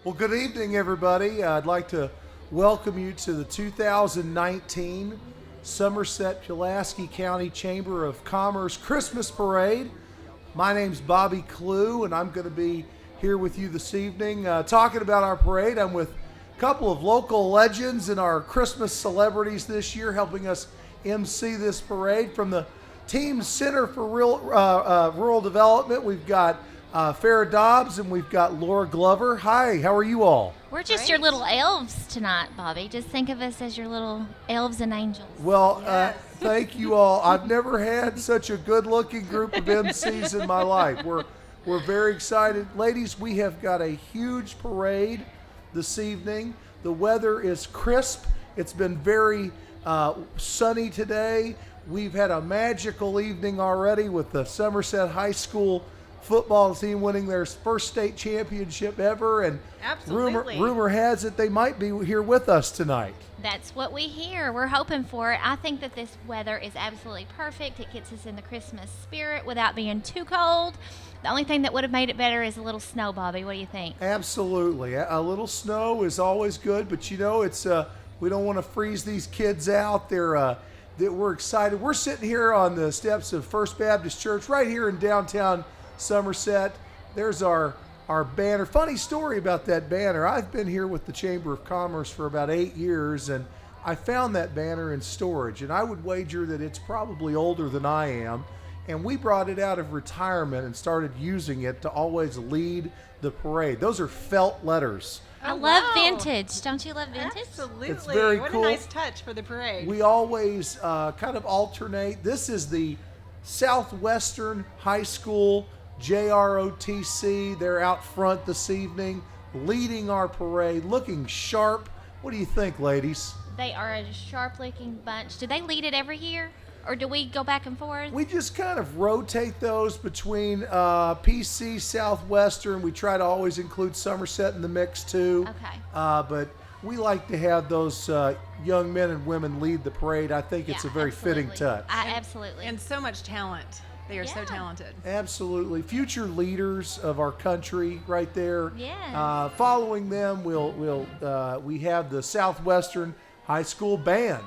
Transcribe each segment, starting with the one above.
Well, good evening, everybody. I'd like to welcome you to the 2019 Somerset Pulaski County Chamber of Commerce Christmas Parade. My name's Bobby Clue, and I'm going to be here with you this evening talking about our parade. I'm with a couple of local legends and our Christmas celebrities this year helping us MC this parade. From the Team Center for Rural Development, we've got Farrah Dobbs, and we've got Laura Glover. Hi, how are you all? We're just your little elves tonight, Bobby. Just think of us as your little elves and angels. Well, thank you all. I've never had such a good-looking group of MCs in my life. We're very excited. Ladies, we have got a huge parade this evening. The weather is crisp. It's been very sunny today. We've had a magical evening already with the Somerset High School football team winning their first state championship ever, and Absolutely. rumor has it they might be here with us tonight. That's what we hear. We're hoping for it. I think that this weather is absolutely perfect. It gets us in the Christmas spirit without being too cold. The only thing that would have made it better is a little snow, Bobby. What do you think? Absolutely, a little snow is always good, but it's we don't want to freeze these kids out. We're excited. We're sitting here on the steps of First Baptist Church right here in downtown Somerset. There's our banner. Funny story about that banner. I've been here with the Chamber of Commerce for about 8 years, and I found that banner in storage, and I would wager that it's probably older than I am. And we brought it out of retirement and started using it to always lead the parade. Those are felt letters. I Oh, love wow. vintage. Don't you love vintage? Absolutely. It's very what cool. a nice touch for the parade. We always kind of alternate. This is the Southwestern High School JROTC. They're out front this evening, leading our parade, looking sharp. What do you think, ladies? They are a sharp-looking bunch. Do they lead it every year, or do we go back and forth? We just kind of rotate those between PC, Southwestern. We try to always include Somerset in the mix too. Okay. But we like to have those young men and women lead the parade. I think it's a very fitting touch. Absolutely. and so much talent. They are so Yeah. talented. Absolutely. Future leaders of our country right there. Yeah. Following them, we have the Southwestern High School Band.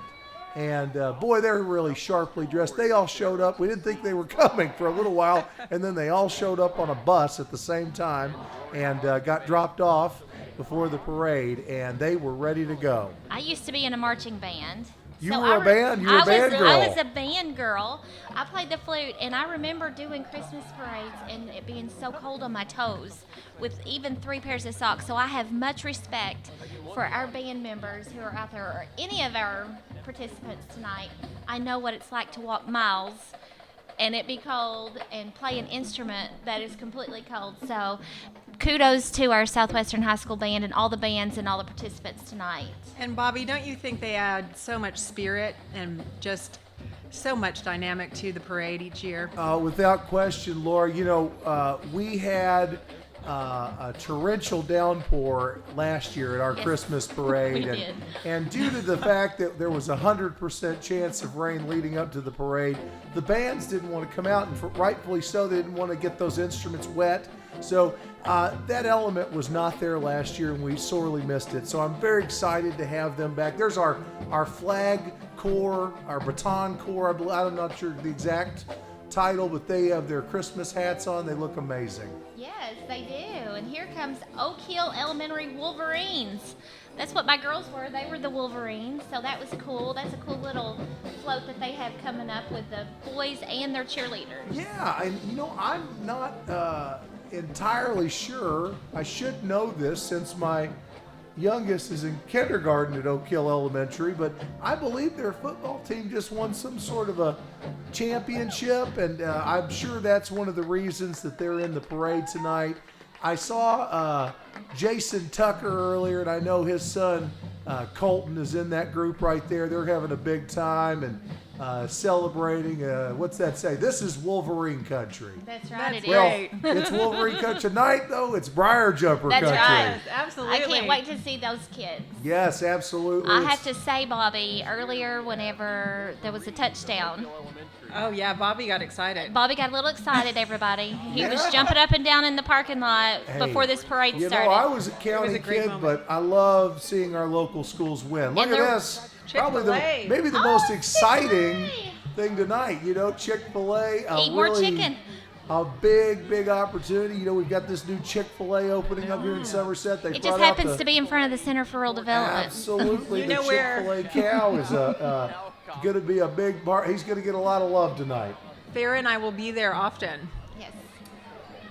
And boy, they're really sharply dressed. They all showed up. We didn't think they were coming for a little while, and then they all showed up on a bus at the same time and got dropped off before the parade, and they were ready to go. I used to be in a marching band. You were a band? You were a I band girl. I was a band girl. I played the flute, and I remember doing Christmas parades and it being so cold on my toes with even 3 pairs of socks. So I have much respect for our band members who are out there, or any of our participants tonight. I know what it's like to walk miles and it be cold and play an instrument that is completely cold. So kudos to our Southwestern High School band and all the bands and all the participants tonight. And Bobby, don't you think they add so much spirit and just so much dynamic to the parade each year? Without question, Laura, we had a torrential downpour last year at our Yes, Christmas parade. we and, did. and due to the fact that there was a 100% chance of rain leading up to the parade, the bands didn't want to come out, and rightfully so, they didn't want to get those instruments wet. So that element was not there last year, and we sorely missed it. So I'm very excited to have them back. There's our flag corps, our baton corps. I'm not sure the exact title, but they have their Christmas hats on. They look amazing. Yes, they do. And here comes Oak Hill Elementary Wolverines. That's what my girls were. They were the Wolverines, so that was cool. That's a cool little float that they have coming up with the boys and their cheerleaders. Yeah, and I'm not entirely sure. I should know this since my youngest is in kindergarten at Oak Hill Elementary, but I believe their football team just won some sort of a championship, and I'm sure that's one of the reasons that they're in the parade tonight. I saw Jason Tucker earlier, and I know his son Colton is in that group right there. They're having a big time, and celebrating. What's that say? This is Wolverine country. That's right. That's It is. Well, Right. it's Wolverine country tonight, though. It's Briar Jumper That's country. right. Yes, absolutely. I can't wait to see those kids. Yes, absolutely. I have to say, Bobby, earlier whenever there was a touchdown, Oh yeah, Bobby got excited. Bobby got a little excited, everybody. He was Yeah. jumping up and down in the parking lot Hey, before this parade you started. know, I was a county a great kid, moment. but I love seeing our local schools win. Look And at they're- this. Probably Chick-fil-A. maybe the Oh, most Chick-fil-A. exciting thing tonight. You know, Chick-fil-A. Eat more chicken. A big opportunity. You know, we've got this new Chick-fil-A opening up here in Somerset. They It just brought out happens the- to be in front of the Center for Rural Development. Absolutely. You The know where- Chick-fil-A cow is going to be a big part. He's going to get a lot of love tonight. Farrah and I will be there often. Yes.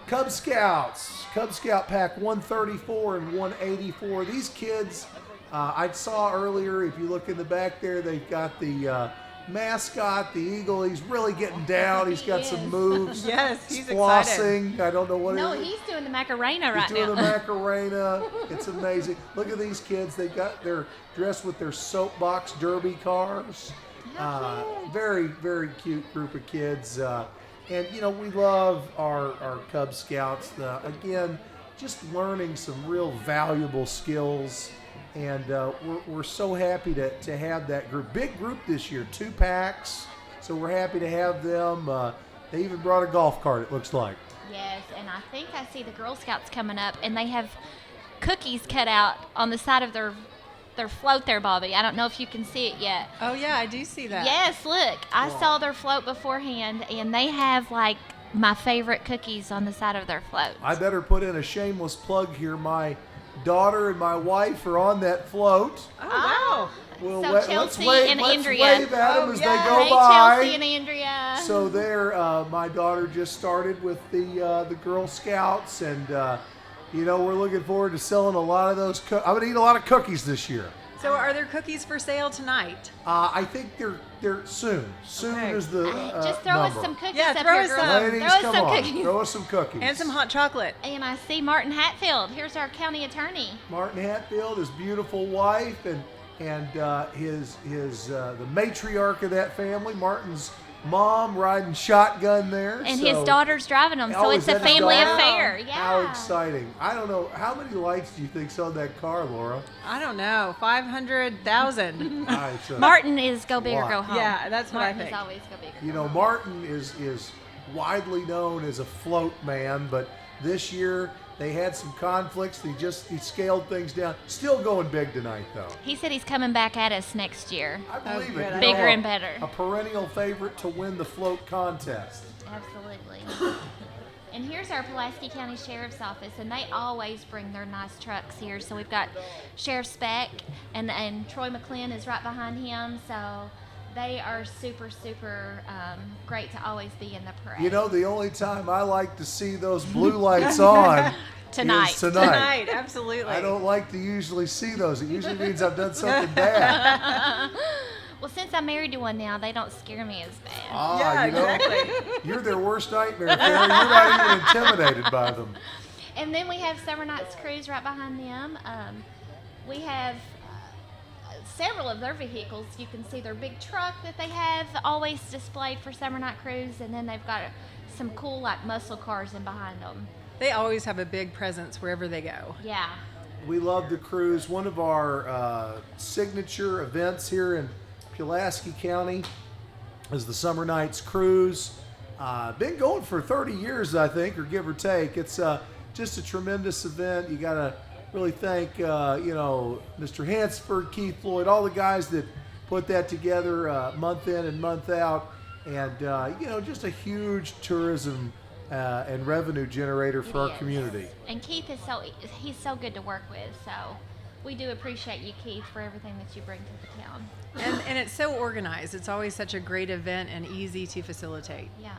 Cub Scouts, Cub Scout Pack 134 and 184. These kids, I saw earlier, if you look in the back there, they've got the mascot, the eagle. He's really getting down. He's got He some is. moves. Yes, he's excited. Flossing. I don't know what No, it is. he's doing the Macarena He's right doing now. the Macarena. It's amazing. Look at these kids. They're dressed with their soapbox derby cars. Very cute group of kids. And, you know, we love our Cub Scouts. Again, just learning some real valuable skills. And we're so happy to have that group. Big group this year, 2 packs. So we're happy to have them. They even brought a golf cart, it looks like. Yes, and I think I see the Girl Scouts coming up, and they have cookies cut out on the side of their float there, Bobby. I don't know if you can see it yet. Oh yeah, I do see that. Yes, look. I saw their float beforehand, and they have, like, my favorite cookies on the side of their float. I better put in a shameless plug here. My daughter and my wife are on that float. Oh wow. We'll So let's Chelsea wave, and let's Andrea. wave at them Oh, as yeah. they go Hey, by. Chelsea and Andrea. So there, my daughter just started with the Girl Scouts, and you know, we're looking forward to selling a lot of those. I'm gonna eat a lot of cookies this year. So are there cookies for sale tonight? I think they're soon. Soon Okay. is the Just throw number. us some cookies Yeah, up throw here, us girl. some. Ladies, Throw us come some on, cookies. throw us some cookies. And some hot chocolate. And I see Martin Hatfield. Here's our county attorney. Martin Hatfield, his beautiful wife, and his the matriarch of that family, Martin's mom, riding shotgun there. And so his daughter's driving them, so Oh, it's is a that his family daughter? affair. Yeah. How exciting! I don't know how many lights do you think's on that car, Laura? I don't know, 500,000. It's a- Martin is go big or go Lot. home. Yeah, that's what I Martin think. is always go big or You go know, home. Martin is widely known as a float man, but this year they had some conflicts. He scaled things down. Still going big tonight, though. He said he's coming back at us next year. I believe good. it. You Bigger know, and better. A perennial favorite to win the float contest. Absolutely. And here's our Pulaski County Sheriff's Office, and they always bring their nice trucks here. So we've got Sheriff Speck, and Troy McClin is right behind him. So they are super great to always be in the parade. You know, the only time I like to see those blue lights on Tonight. is tonight. Tonight, absolutely. I don't like to usually see those. It usually means I've done something bad. Well, since I'm married to one now, they don't scare me as bad. Yeah, you know, exactly. you're their worst nightmare, Farrah. You're not even intimidated by them. And then we have Summer Nights Cruise right behind them. We have several of their vehicles. You can see their big truck that they have always displayed for Summer Night Cruise, and then they've got some cool like muscle cars in behind them. They always have a big presence wherever they go. Yeah. We love the cruise. One of our signature events here in Pulaski County is the Summer Nights Cruise. Been going for 30 years, I think, or give or take. It's just a tremendous event. You got to really thank, Mr. Hansford, Keith Floyd, all the guys that put that together month in and month out. And, just a huge tourism and revenue generator for It our is. community. And Keith is he's so good to work with. So we do appreciate you, Keith, for everything that you bring to the town. And it's so organized. It's always such a great event and easy to facilitate. Yeah.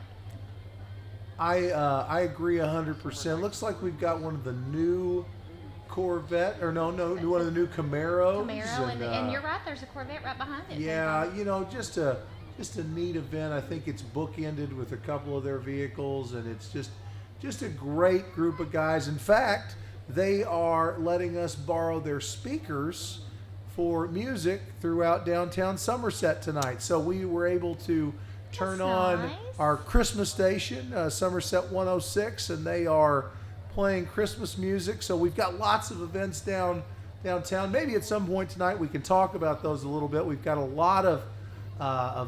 I agree 100%. Looks like we've got one of the new Corvette, or one of the new Camaros. Camaro, and you're right. There's a Corvette right behind it. Yeah, just a neat event. I think it's bookended with a couple of their vehicles, and it's just a great group of guys. In fact, they are letting us borrow their speakers for music throughout downtown Somerset tonight. So we were able to turn That's on nice. our Christmas station, Somerset 106, and they are playing Christmas music. So we've got lots of events downtown. Maybe at some point tonight we can talk about those a little bit. We've got a lot of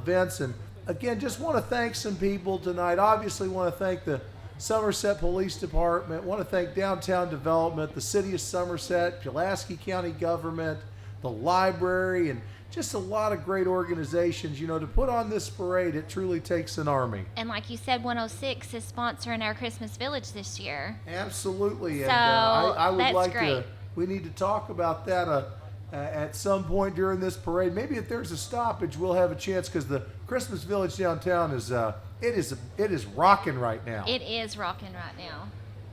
events, and again, just want to thank some people tonight. Obviously, want to thank the Somerset Police Department. Want to thank Downtown Development, the City of Somerset, Pulaski County Government, the library, and just a lot of great organizations. You know, to put on this parade, it truly takes an army. And like you said, 106 is sponsoring our Christmas Village this year. Absolutely. And So, I would that's like great. we need to talk about that at some point during this parade. Maybe if there's a stoppage, we'll have a chance, because the Christmas Village downtown is it is rocking right now. It is rocking right now.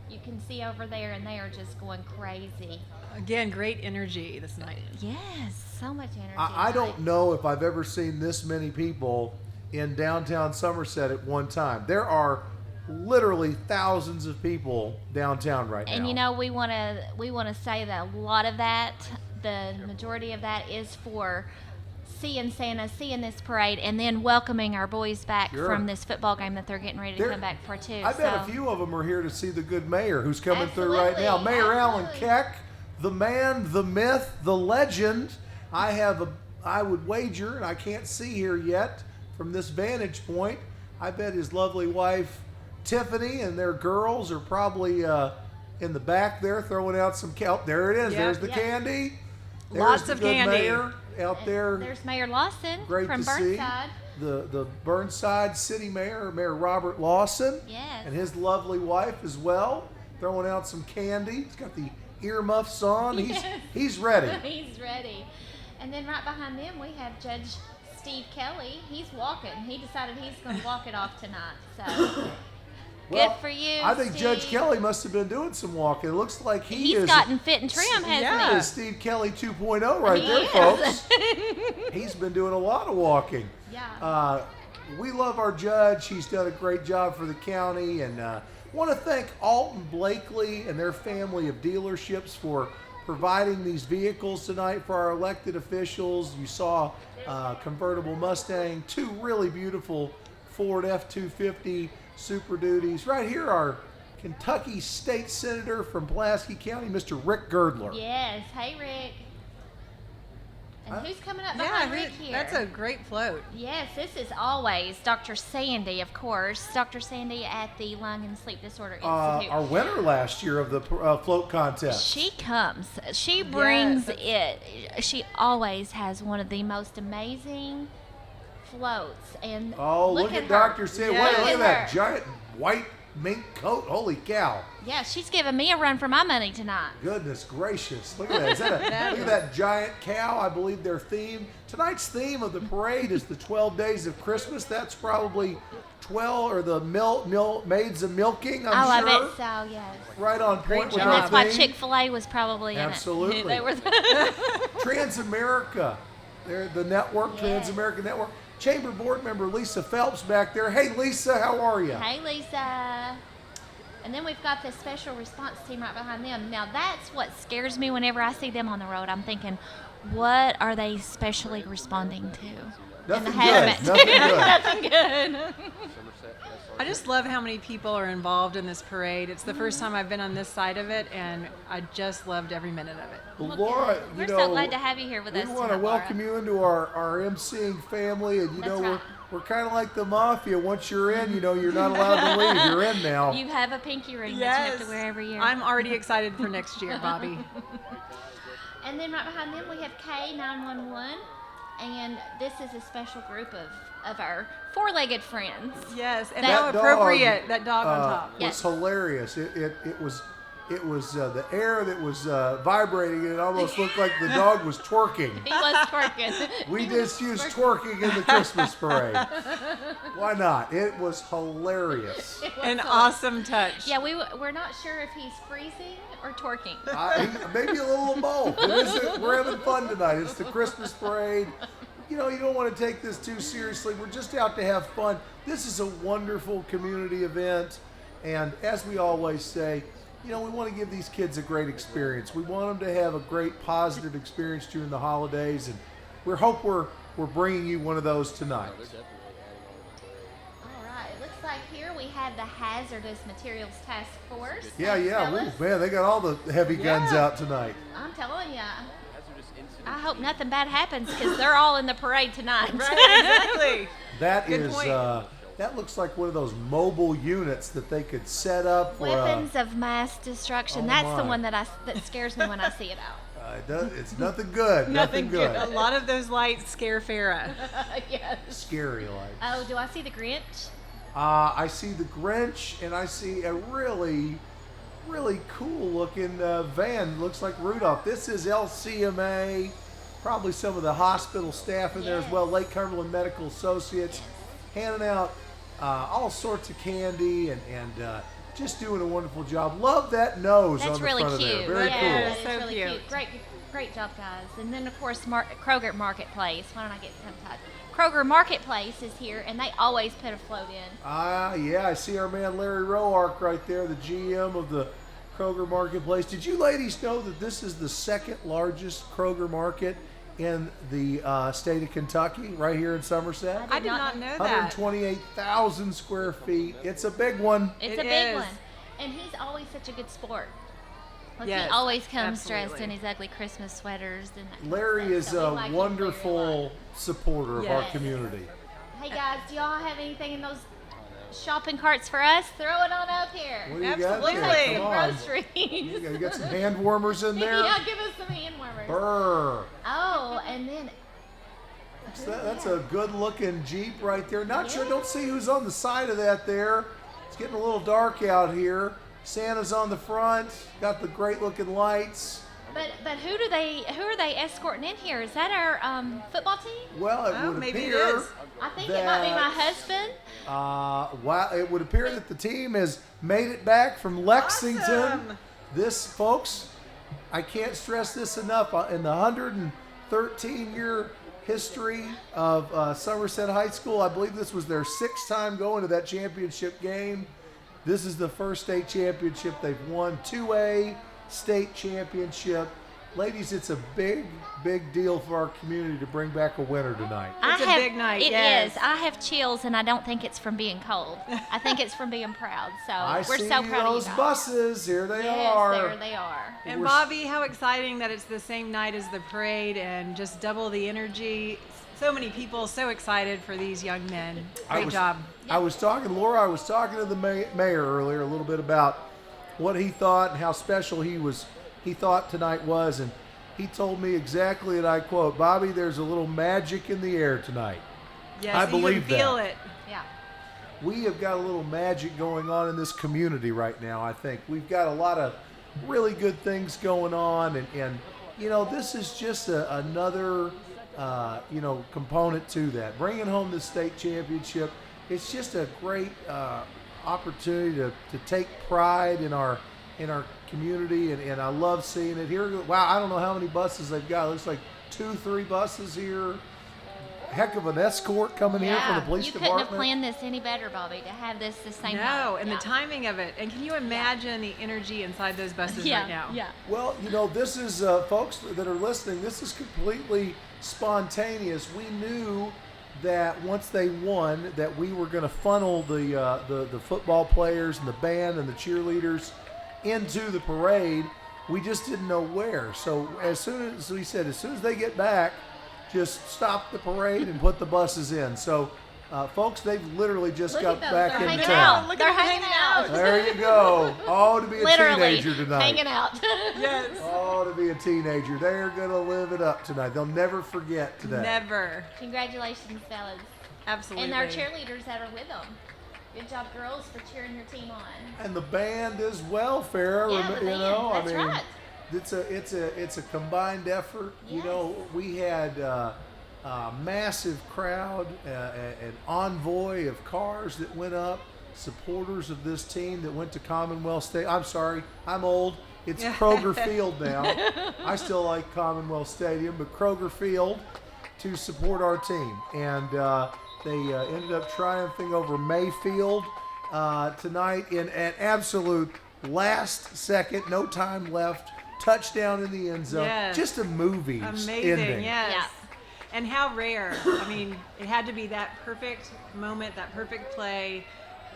You can see over there, and they are just going crazy. Again, great energy this night. Yes, so much energy. I don't tonight. know if I've ever seen this many people in downtown Somerset at one time. There are literally thousands of people downtown right now. And you know, we want to say that a lot of that, the majority of that, is for seeing Santa, seeing this parade, and then welcoming our boys back Sure. from this football game that they're getting ready to There- come back for too. I bet a So- few of them are here to see the good mayor who's coming through right now. Absolutely, Mayor Alan absolutely. Keck, the man, the myth, the legend. I would wager, and I can't see here yet from this vantage point, I bet his lovely wife Tiffany and their girls are probably in the back there throwing out some kelp. There it is. Yep, There's the yep. candy. There's Lots the of good candy. mayor out there. There's Mayor Lawson Great from to see. Burnside. The Burnside City Mayor, Mayor Robert Lawson, Yes. and his lovely wife as well, throwing out some candy. He's got the earmuffs on. Yes. He's ready. He's ready. And then right behind them, we have Judge Steve Kelly. He's walking. He decided he's going to walk it off tonight. So Well, good for you. I think Steve. Judge Kelly must have been doing some walking. It looks like He's is gotten fit and trim, hasn't Yeah. is Steve Kelly 2.0 right He there, is. folks. He's been doing a lot of walking. Yeah. We love our judge. He's done a great job for the county, and want to thank Alton Blakely and their family of dealerships for providing these vehicles tonight for our elected officials. You saw convertible Mustang, two really beautiful Ford F-250 Super Duties. Right here, our Kentucky State Senator from Pulaski County, Mr. Rick Girdler. Yes. Hey, Rick. And who's coming up Yeah, behind Rick here? that's a great float. Yes, this is always Dr. Sandy, of course. Dr. Sandy at the Lung and Sleep Disorder Institute. Our winner last year of the float contest. She comes. She brings Yes. it. She always has one of the most amazing floats. And Oh, look at her. Dr. Sandy. Yeah. Look Look at at that her. giant white mink coat. Holy cow. Yeah, she's giving me a run for my money tonight. Goodness gracious. Look at that. Is that look at that giant cow. I believe their theme. Tonight's theme of the parade is the 12 days of Christmas. That's probably 12, or the maids of milking, I'm I sure. bet so, yes. Right on point Great with job. And our that's why theme. Chick-fil-A was probably in Absolutely. it. They were Transamerica. They're the network, Yes. Transamerica Network. Chamber board member Lisa Phelps back there. Hey, Lisa, how are you? Hey, Lisa. And then we've got the special response team right behind them. Now, that's what scares me whenever I see them on the road. I'm thinking, what are they specially responding to? Nothing And good. I haven't. Nothing good. Nothing good. I just love how many people are involved in this parade. It's the first time I've been on this side of it, and I just loved every minute of it. Well, Well, Laura, good. you We're know, so glad to have you here with we us want to tonight, welcome Laura. you into our emceeing family, and you That's know right. we're kind of like the mafia. Once you're in, you know you're not allowed to leave. You're in now. You have a pinky ring that you have to wear every year. I'm already excited for next year, Bobby. And then right behind them, we have K911. And this is a special group of our four-legged friends. Yes, and That how dog, appropriate, that dog on top. Yes. was hilarious. It was the air that was vibrating, and it almost looked like the dog was twerking. He was twerking. We He was just used twerking. twerking in the Christmas parade. Why not? It was hilarious. It was An so- awesome touch. Yeah, we're not sure if he's freezing or twerking. Maybe a little of both. We're having fun tonight. It's the Christmas parade. You know, you don't want to take this too seriously. We're just out to have fun. This is a wonderful community event. And as we always say, you know, we want to give these kids a great experience. We want them to have a great positive experience during the holidays, and we hope we're bringing you one of those tonight. All right. Looks like here we have the Hazardous Materials Task Force. Yeah, Thanks, yeah. fellas. Ooh, man, they got all the heavy guns Yeah. out tonight. I'm telling ya. I hope nothing bad happens because they're all in the parade tonight. Right, exactly. That Good is, point. that looks like one of those mobile units that they could set up for. Weapons of mass destruction. Oh, That's the my. one that scares me when I see it out. It's nothing good. nothing good. A lot of those lights scare Farah. Yes. Scary lights. Oh, do I see the Grinch? I see the Grinch, and I see a really, really cool looking van. Looks like Rudolph. This is LCMA, probably some of the hospital staff in there as well. Lake Cumberland Medical Associates, handing out all sorts of candy and just doing a wonderful job. Love that nose That's on the really front cute. of there. Very yeah, cool. That's So really cute. cute. Great job, guys. And then of course Kroger Marketplace. Why don't I get tongue-tied? Kroger Marketplace is here, and they always put a float in. Yeah, I see our man Larry Roark right there, the GM of the Kroger Marketplace. Did you ladies know that this is the second largest Kroger Market in the state of Kentucky, right here in Somerset? I did not know that. 128,000 square feet. It's a big one. It's It a big is. one. And he's always such a good sport. Like Yes, he always comes dressed absolutely. in his ugly Christmas sweaters. And that kind of Larry stuff, is so we a like him very wonderful supporter of our Yes. community. Hey guys, do y'all have anything in those shopping carts for us? Throw it on up here. What do you Absolutely. got there? Come on. Groceries. You got some hand warmers in there? Yeah, give us some hand warmers. Brr. Oh, and then That's a good looking Jeep right there. Not sure, don't see who's on the side of that there. It's getting a little dark out here. Santa's on the front, got the great looking lights. but who are they escorting in here? Is that our football team? Well, it Oh, would maybe it appear. is. I think it might be my that- husband. Wow, it would appear that the team has made it back from Lexington. Awesome. This, folks, I can't stress this enough. In the 113-year history of Somerset High School, I believe this was their sixth time going to that championship game. This is the first state championship they've won. 2A state championship. Ladies, it's a big, big deal for our community to bring back a winner tonight. It's a big night, It is. yes. I have chills, and I don't think it's from being cold. I think it's from being proud. So I we're see so proud of those you guys. buses. Here they Yes, are. there they are. And We're- Bobby, how exciting that it's the same night as the parade and just double the energy. So many people so excited for these young men. Great job. I was talking, Laura, I was talking to the mayor earlier a little bit about what he thought and how special he thought tonight was. And he told me exactly, and I quote, Bobby, there's a little magic in the air tonight. Yes, I you can believe that. feel it. Yeah. We have got a little magic going on in this community right now, I think. We've got a lot of really good things going on. And you know, this is just another, component to that. Bringing home the state championship, it's just a great opportunity to take pride in our community, and I love seeing it here. Wow, I don't know how many buses they've got. It looks like 2-3 buses here. Heck of an escort coming here from the police you department. couldn't have planned this any better, Bobby, to have this the same No, night. and Yeah. the timing of it. And can you imagine the energy inside those buses Yeah, right now? yeah. Well, you know, this is folks that are listening. This is completely spontaneous. We knew that once they won, that we were going to funnel the football players and the band and the cheerleaders into the parade. We just didn't know where. So as soon as they get back, just stop the parade and put the buses in. So, folks, they've literally just Look got at them. back They're in hanging town. out. Look at They're them hanging hanging out. out. There you go. Oh, to be a Literally teenager tonight. hanging out. Yes. Oh, to be a teenager. They're going to live it up tonight. They'll never forget today. Never. Congratulations, fellas. Absolutely. And our cheerleaders that are with them. Good job, girls, for cheering your team on. And the band as well, Farrah. Yeah, the you band. know, That's I mean, right. it's a combined effort. You Yes. know, we had a massive crowd, an envoy of cars that went up, supporters of this team that went to Commonwealth State. I'm sorry, I'm old. It's Kroger Field now. I still like Commonwealth Stadium, but Kroger Field to support our team. And they ended up triumphing over Mayfield tonight in an absolute last second, no time left, touchdown in the end zone. Yes. Just a movie Amazing, ending. yes. Yeah. And how rare. I mean, it had to be that perfect moment, that perfect play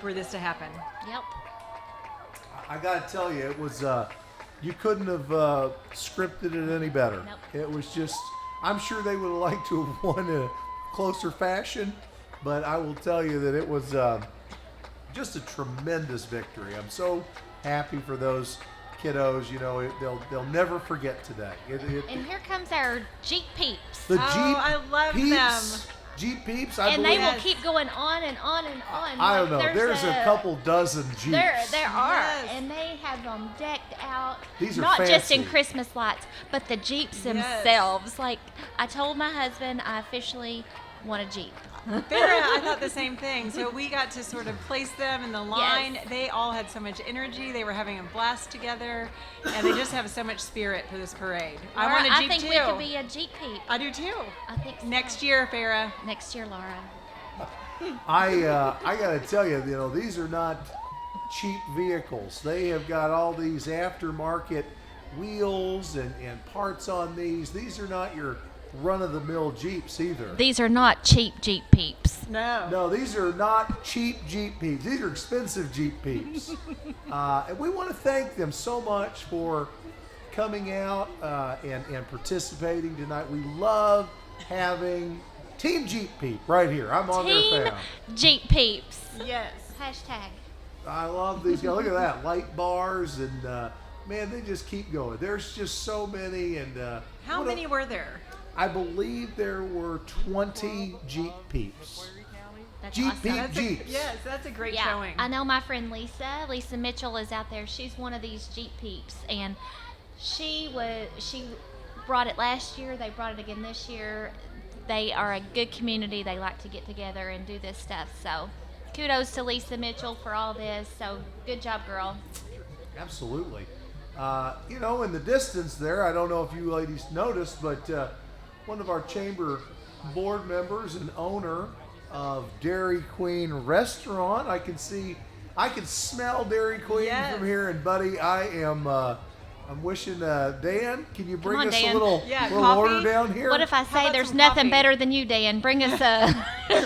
for this to happen. Yep. I got to tell you, it was, you couldn't have scripted it any better. Nope. It was just, I'm sure they would have liked to have won in a closer fashion, but I will tell you that it was just a tremendous victory. I'm so happy for those kiddos. You know, they'll never forget today. And here comes our Jeep Peeps. The Oh, Jeep I love Peeps, them. Jeep Peeps, I And believe. they will Yes. keep going on and on and on. I don't know. Like, There's a couple dozen Jeeps. There are, Yes. and they have them decked out. These are not just in fancy. Christmas lights, but the Jeeps Yes. themselves. Like I told my husband, I officially want a Jeep. Farrah, I thought the same thing. So we got to sort of place them in the line. Yes. They all had so much energy. They were having a blast together, and they just have so much spirit for this parade. I want a Jeep I think too. we could be a Jeep Peep. I do too. I think so. Next year, Farrah. Next year, Laura. I got to tell you, these are not cheap vehicles. They have got all these aftermarket wheels and parts on these. These are not your run-of-the-mill Jeeps either. These are not cheap Jeep Peeps. No. No, these are not cheap Jeep Peeps. These are expensive Jeep Peeps. And we want to thank them so much for coming out and participating tonight. We love having Team Jeep Peep right here. I'm on Team their fan. Jeep Peeps. Yes. Hashtag. I love these guys. Look at that. Light bars and, man, they just keep going. There's just so many. And How what a- many were there? I believe there were 20 Jeep Peeps. That's Jeep awesome. Peep That's Jeeps. Yes, that's a great Yeah, showing. I know my friend Lisa Mitchell is out there. She's one of these Jeep Peeps, and she brought it last year. They brought it again this year. They are a good community. They like to get together and do this stuff. So, kudos to Lisa Mitchell for all this. So, good job, girl. Absolutely. In the distance there, I don't know if you ladies noticed, but one of our chamber board members and owner of Dairy Queen Restaurant, I can smell Dairy Queen Yes. from here. And buddy, I'm wishing, Dan, can you bring on, us Dan. a little coffee? order down here? What if I say about there's some nothing coffee? better than you, Dan? Bring us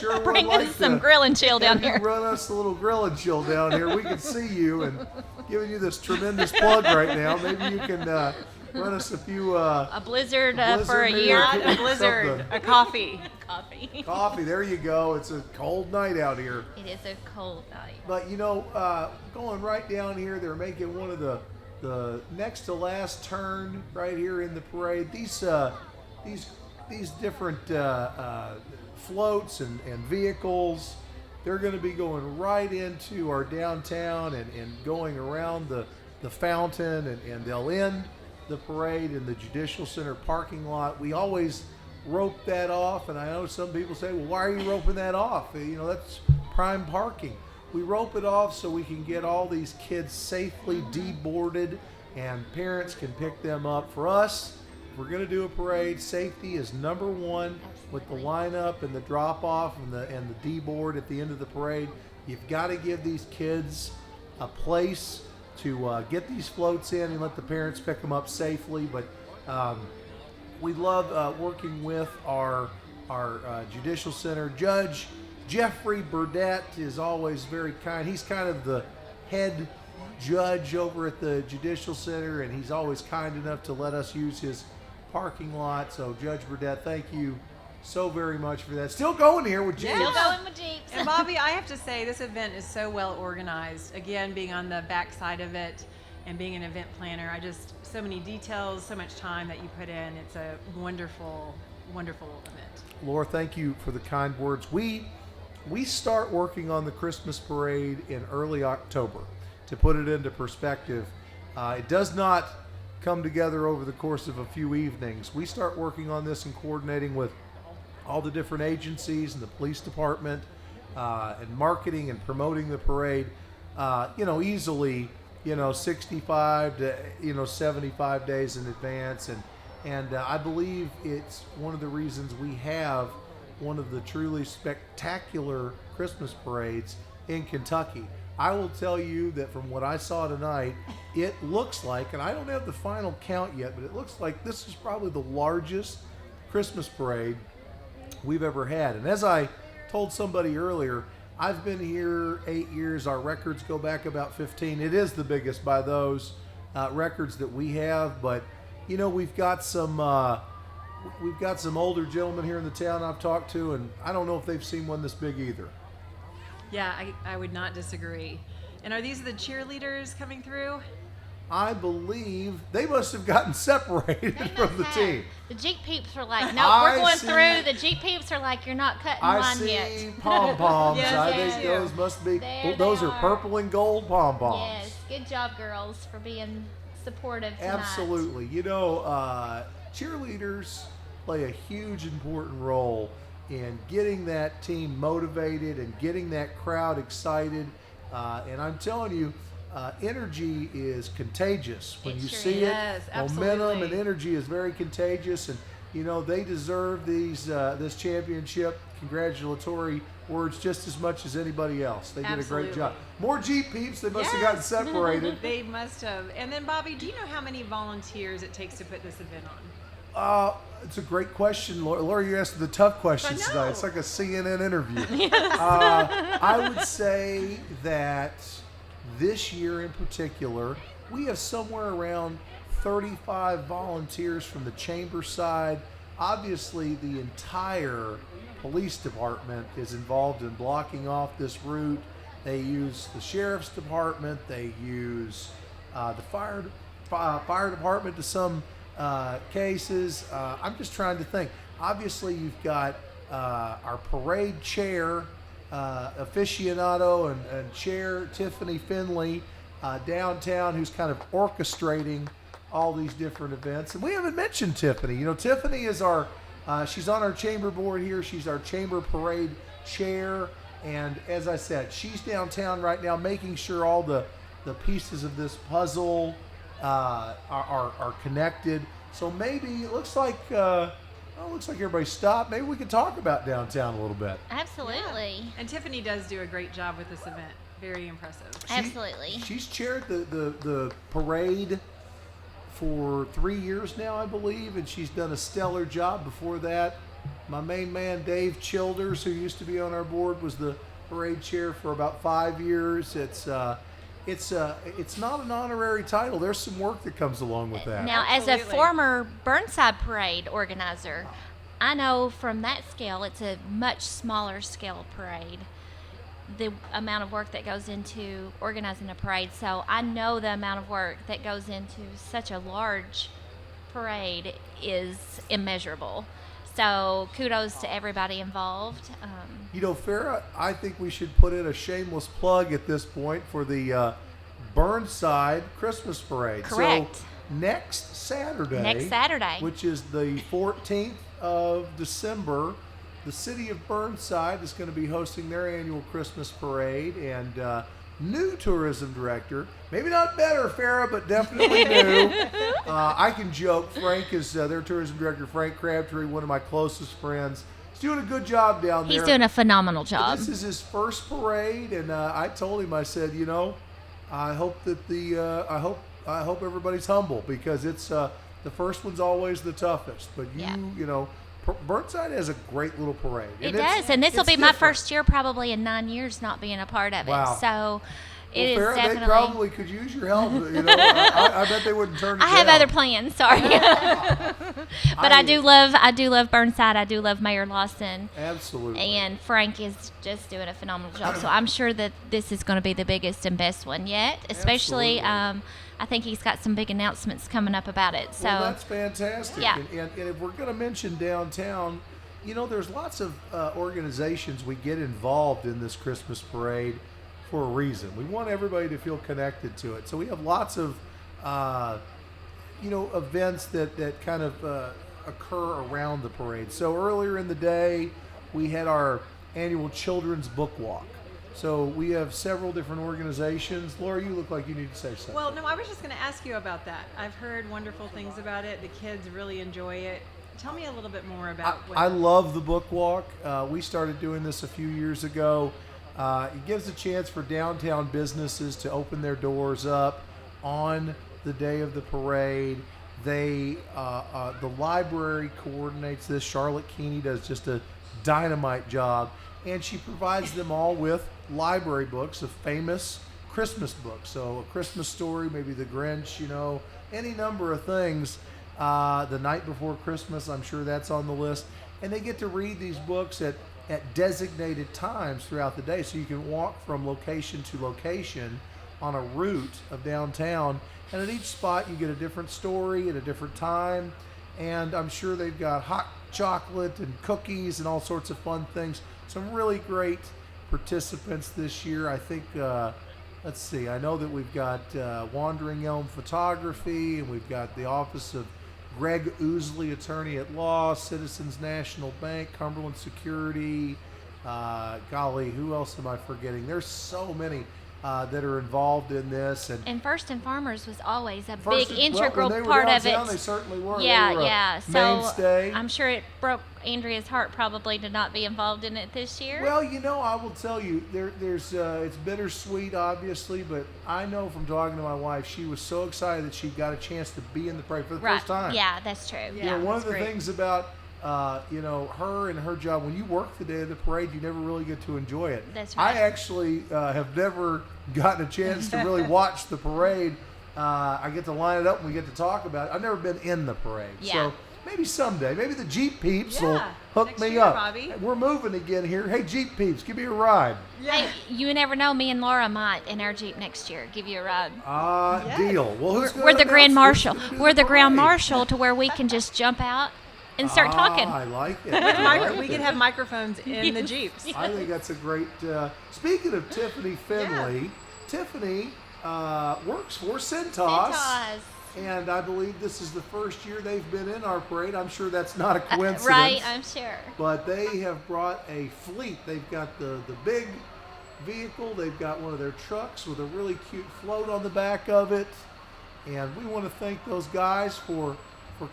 Sure would bring like us some to grill and chill down have you here. run us a little grill and chill down here. We can see you and giving you this tremendous plug right now. Maybe you can run us a few A blizzard, blizzard for a maybe. year. Not a blizzard, Something. a coffee. Coffee. coffee. There you go. It's a cold night out here. It is a cold night. But going right down here, they're making one of the next to last turn right here in the parade. These different floats and vehicles, they're going to be going right into our downtown and going around the fountain, and they'll end the parade in the Judicial Center parking lot. We always rope that off, and I know some people say, well, why are you roping that off? That's prime parking. We rope it off so we can get all these kids safely deboarded and parents can pick them up. For us, if we're going to do a parade, safety is number one. With the lineup and the drop off and the deboard at the end of the parade. You've got to give these kids a place to get these floats in and let the parents pick them up safely. But we love working with our Judicial Center Judge. Jeffrey Burdett is always very kind. He's kind of the head judge over at the Judicial Center, and he's always kind enough to let us use his parking lot. So, Judge Burdett, thank you so very much for that. Still going here with Jeeps. Still going with Jeeps. And Bobby, I have to say, this event is so well organized. Again, being on the back side of it and being an event planner, so many details, so much time that you put in. It's a wonderful, wonderful event. Laura, thank you for the kind words. We start working on the Christmas parade in early October. To put it into perspective, it does not come together over the course of a few evenings. We start working on this and coordinating with all the different agencies and the police department and marketing and promoting the parade, easily, 65 to, 75 days in advance. And I believe it's one of the reasons we have one of the truly spectacular Christmas parades in Kentucky. I will tell you that from what I saw tonight, it looks like, and I don't have the final count yet, but it looks like this is probably the largest Christmas parade we've ever had. And as I told somebody earlier, I've been here 8 years. Our records go back about 15. It is the biggest by those records that we have. But you know, we've got some older gentlemen here in the town I've talked to, and I don't know if they've seen one this big either. Yeah, I would not disagree. And are these the cheerleaders coming through? I believe they must have gotten separated from the team. The Jeep peeps are like, no, we're going see- through. The Jeep peeps are like, you're not cutting I line see yet. pom poms. Yes, I yes, think yes. those must be. There Those they are are. purple and gold pom poms. Yes, good job, girls, for being supportive tonight. Absolutely. You know, cheerleaders play a huge important role in getting that team motivated and getting that crowd excited. And I'm telling you, energy is contagious. When It you sure see is. Yes, it, momentum and absolutely. energy is very contagious. And, you know, they deserve this championship. Congratulatory words just as much as anybody else. They did a great Absolutely. job. More Jeep peeps. They must have gotten Yes. separated. They must have. And then, Bobby, do you know how many volunteers it takes to put this event on? It's a great question, Laura. You asked the tough questions I know. tonight. It's like a CNN interview. I would say that this year in particular, we have somewhere around 35 volunteers from the chamber side. Obviously, the entire police department is involved in blocking off this route. They use the sheriff's department. They use the fire department to some cases. I'm just trying to think. Obviously, you've got our parade chair, aficionado and chair Tiffany Finley downtown, who's kind of orchestrating all these different events. And we haven't mentioned Tiffany. You know, Tiffany is our she's on our chamber board here. She's our chamber parade chair. And as I said, she's downtown right now making sure all the pieces of this puzzle are connected. So maybe it looks like everybody stopped. Maybe we can talk about downtown a little bit. Absolutely. And Tiffany does do a great job with this event. Very impressive. Absolutely. She's chaired the parade for 3 years now, I believe, and she's done a stellar job. Before that, my main man, Dave Childers, who used to be on our board, was the parade chair for about 5 years. It's not an honorary title. There's some work that comes along with that. Now, as a Absolutely. former Burnside Parade organizer, I know from that scale, it's a much smaller scale parade. The amount of work that goes into organizing a parade. So I know the amount of work that goes into such a large parade is immeasurable. So kudos to everybody involved. You know, Farrah, I think we should put in a shameless plug at this point for the Burnside Christmas Parade. Correct. So next Saturday, which is the 14th of December, the city of Burnside is going to be hosting their annual Christmas parade, and new tourism director, maybe not better, Farrah, but definitely new. I can joke. Frank is their tourism director, Frank Crabtree, one of my closest friends. He's doing a good job down there. He's doing a phenomenal job. This is his first parade, and I told him, I said, you know, I hope that I hope everybody's humble, because it's the first one's always the toughest. But you know, Burnside has a great little parade. It does, and this will it's be my different. first year probably in 9 years not being a part of it. Wow. So it is Farrah, definitely. they probably could use your help. You know, I bet they wouldn't turn it I have down. other plans. Sorry, but I do love Burnside. I do love Mayor Lawson, Absolutely. and Frank is just doing a phenomenal job. So I'm sure that this is going to be the biggest and best one yet. Especially, Absolutely. I think he's got some big announcements coming up about it. So Well, that's fantastic. Yeah. And if we're going to mention downtown, you know, there's lots of organizations we get involved in this Christmas parade for a reason. We want everybody to feel connected to it. So we have lots of, events that kind of occur around the parade. So earlier in the day, we had our annual children's book walk. So we have several different organizations. Laura, you look like you need to say something. Well, no, I was just going to ask you about that. I've heard wonderful things about it. The kids really enjoy it. Tell me a little bit more about I love the book walk. We started doing this a few years ago. It gives a chance for downtown businesses to open their doors up on the day of the parade. The library coordinates this. Charlotte Keeney does just a dynamite job, and she provides them all with library books of famous Christmas books. So A Christmas Story, maybe The Grinch, any number of things. The Night Before Christmas, I'm sure that's on the list. And they get to read these books at designated times throughout the day, so you can walk from location to location on a route of downtown, and at each spot you get a different story at a different time. And I'm sure they've got hot chocolate and cookies and all sorts of fun things. Some really great participants this year. I think let's see, I know that we've got Wandering Elm Photography, and we've got the Office of Greg Ousley, Attorney at Law, Citizens National Bank, Cumberland Security. Golly, who else am I forgetting? There's so many that are involved in this. And First and Farmers was always a First, big integral when they were part of downtown, it. They certainly were. Yeah, They were a yeah. So mainstay. I'm sure it broke Andrea's heart probably to not be involved in it this year. Well, I will tell you, there's it's bittersweet, obviously, but I know from talking to my wife, she was so excited that she got a chance to be in the parade for the right. first time. Yeah, that's true. Yeah. One of that's the great. things about her and her job, when you work the day of the parade, you never really get to enjoy it. That's right. I actually have never gotten a chance to really watch the parade. I get to line it up and we get to talk about it. I've never been in the parade. Yeah. So maybe someday, maybe the Jeep Peeps will Yeah, hook next me year, up. Bobby. We're moving again here. Hey, Jeep Peeps, give me a ride. Hey, you never know. Me and Laura might in our Jeep next year give you a ride. Yes. Deal. Well, who's We're the gonna Grand announce Marshal. who's gonna do We're the Grand parade? Marshal to where we can just jump out and start talking. I like it. I like We it. can have microphones in the Jeeps. I think that's a great. Speaking of Tiffany Finley, Tiffany works for Cintas, Cintas. and I believe this is the first year they've been in our parade. I'm sure that's not a coincidence, Right, I'm sure. but they have brought a fleet. They've got the big vehicle. They've got one of their trucks with a really cute float on the back of it, and we want to thank those guys for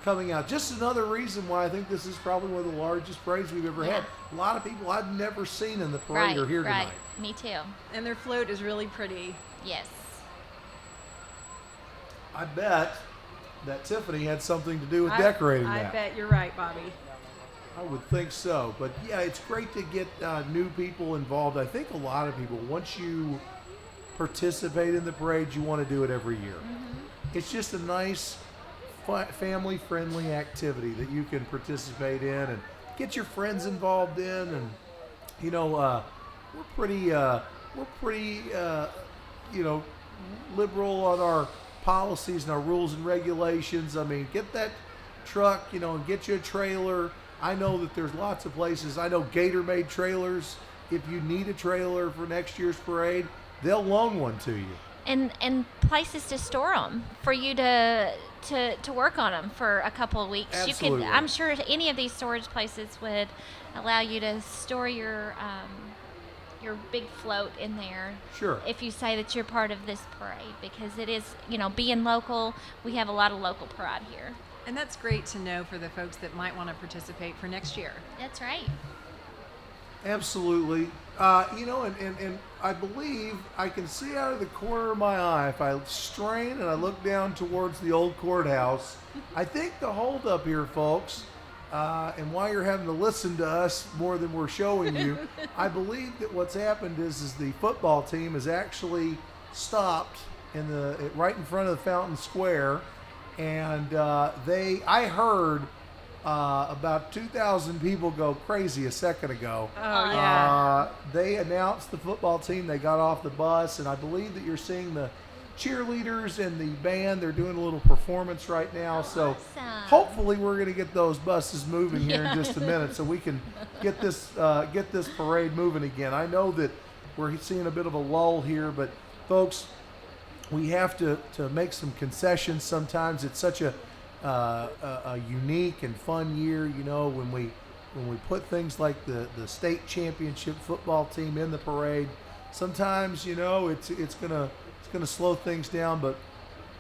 coming out. Just another reason why I think this is probably one of the largest parades we've ever had. A lot of people I've never seen in the parade Right, are here right. tonight. Me too. And their float is really pretty. Yes. I bet that Tiffany had something to do with I- decorating I that. bet you're right, Bobby. I would think so. But yeah, it's great to get new people involved. I think a lot of people, once you participate in the parade, you want to do it every year. It's just a nice, family-friendly activity that you can participate in and get your friends involved in. And we're pretty liberal on our policies and our rules and regulations. I mean, get that truck, and get you a trailer. I know that there's lots of places. I know Gator made trailers. If you need a trailer for next year's parade, they'll loan one to you. And places to store them for you to work on them for a couple of weeks. Absolutely. I'm sure any of these storage places would allow you to store your big float in there. Sure. If you say that you're part of this parade, because it is, being local, we have a lot of local pride here. And that's great to know for the folks that might want to participate for next year. That's right. Absolutely. And I believe I can see out of the corner of my eye, if I strain and I look down towards the old courthouse, I think the holdup here, folks, and why you're having to listen to us more than we're showing you, I believe that what's happened is the football team has actually stopped right in front of the Fountain Square, and I heard about 2,000 people go crazy a second ago. Oh, yeah. They announced the football team. They got off the bus, and I believe that you're seeing the cheerleaders and the band. They're doing a little performance right now. So Awesome. hopefully we're going to get those buses moving here in just a minute so we can get this parade moving again. I know that we're seeing a bit of a lull here, but folks, we have to make some concessions sometimes. It's such a unique and fun year, when we put things like the state championship football team in the parade. Sometimes, it's gonna slow things down, but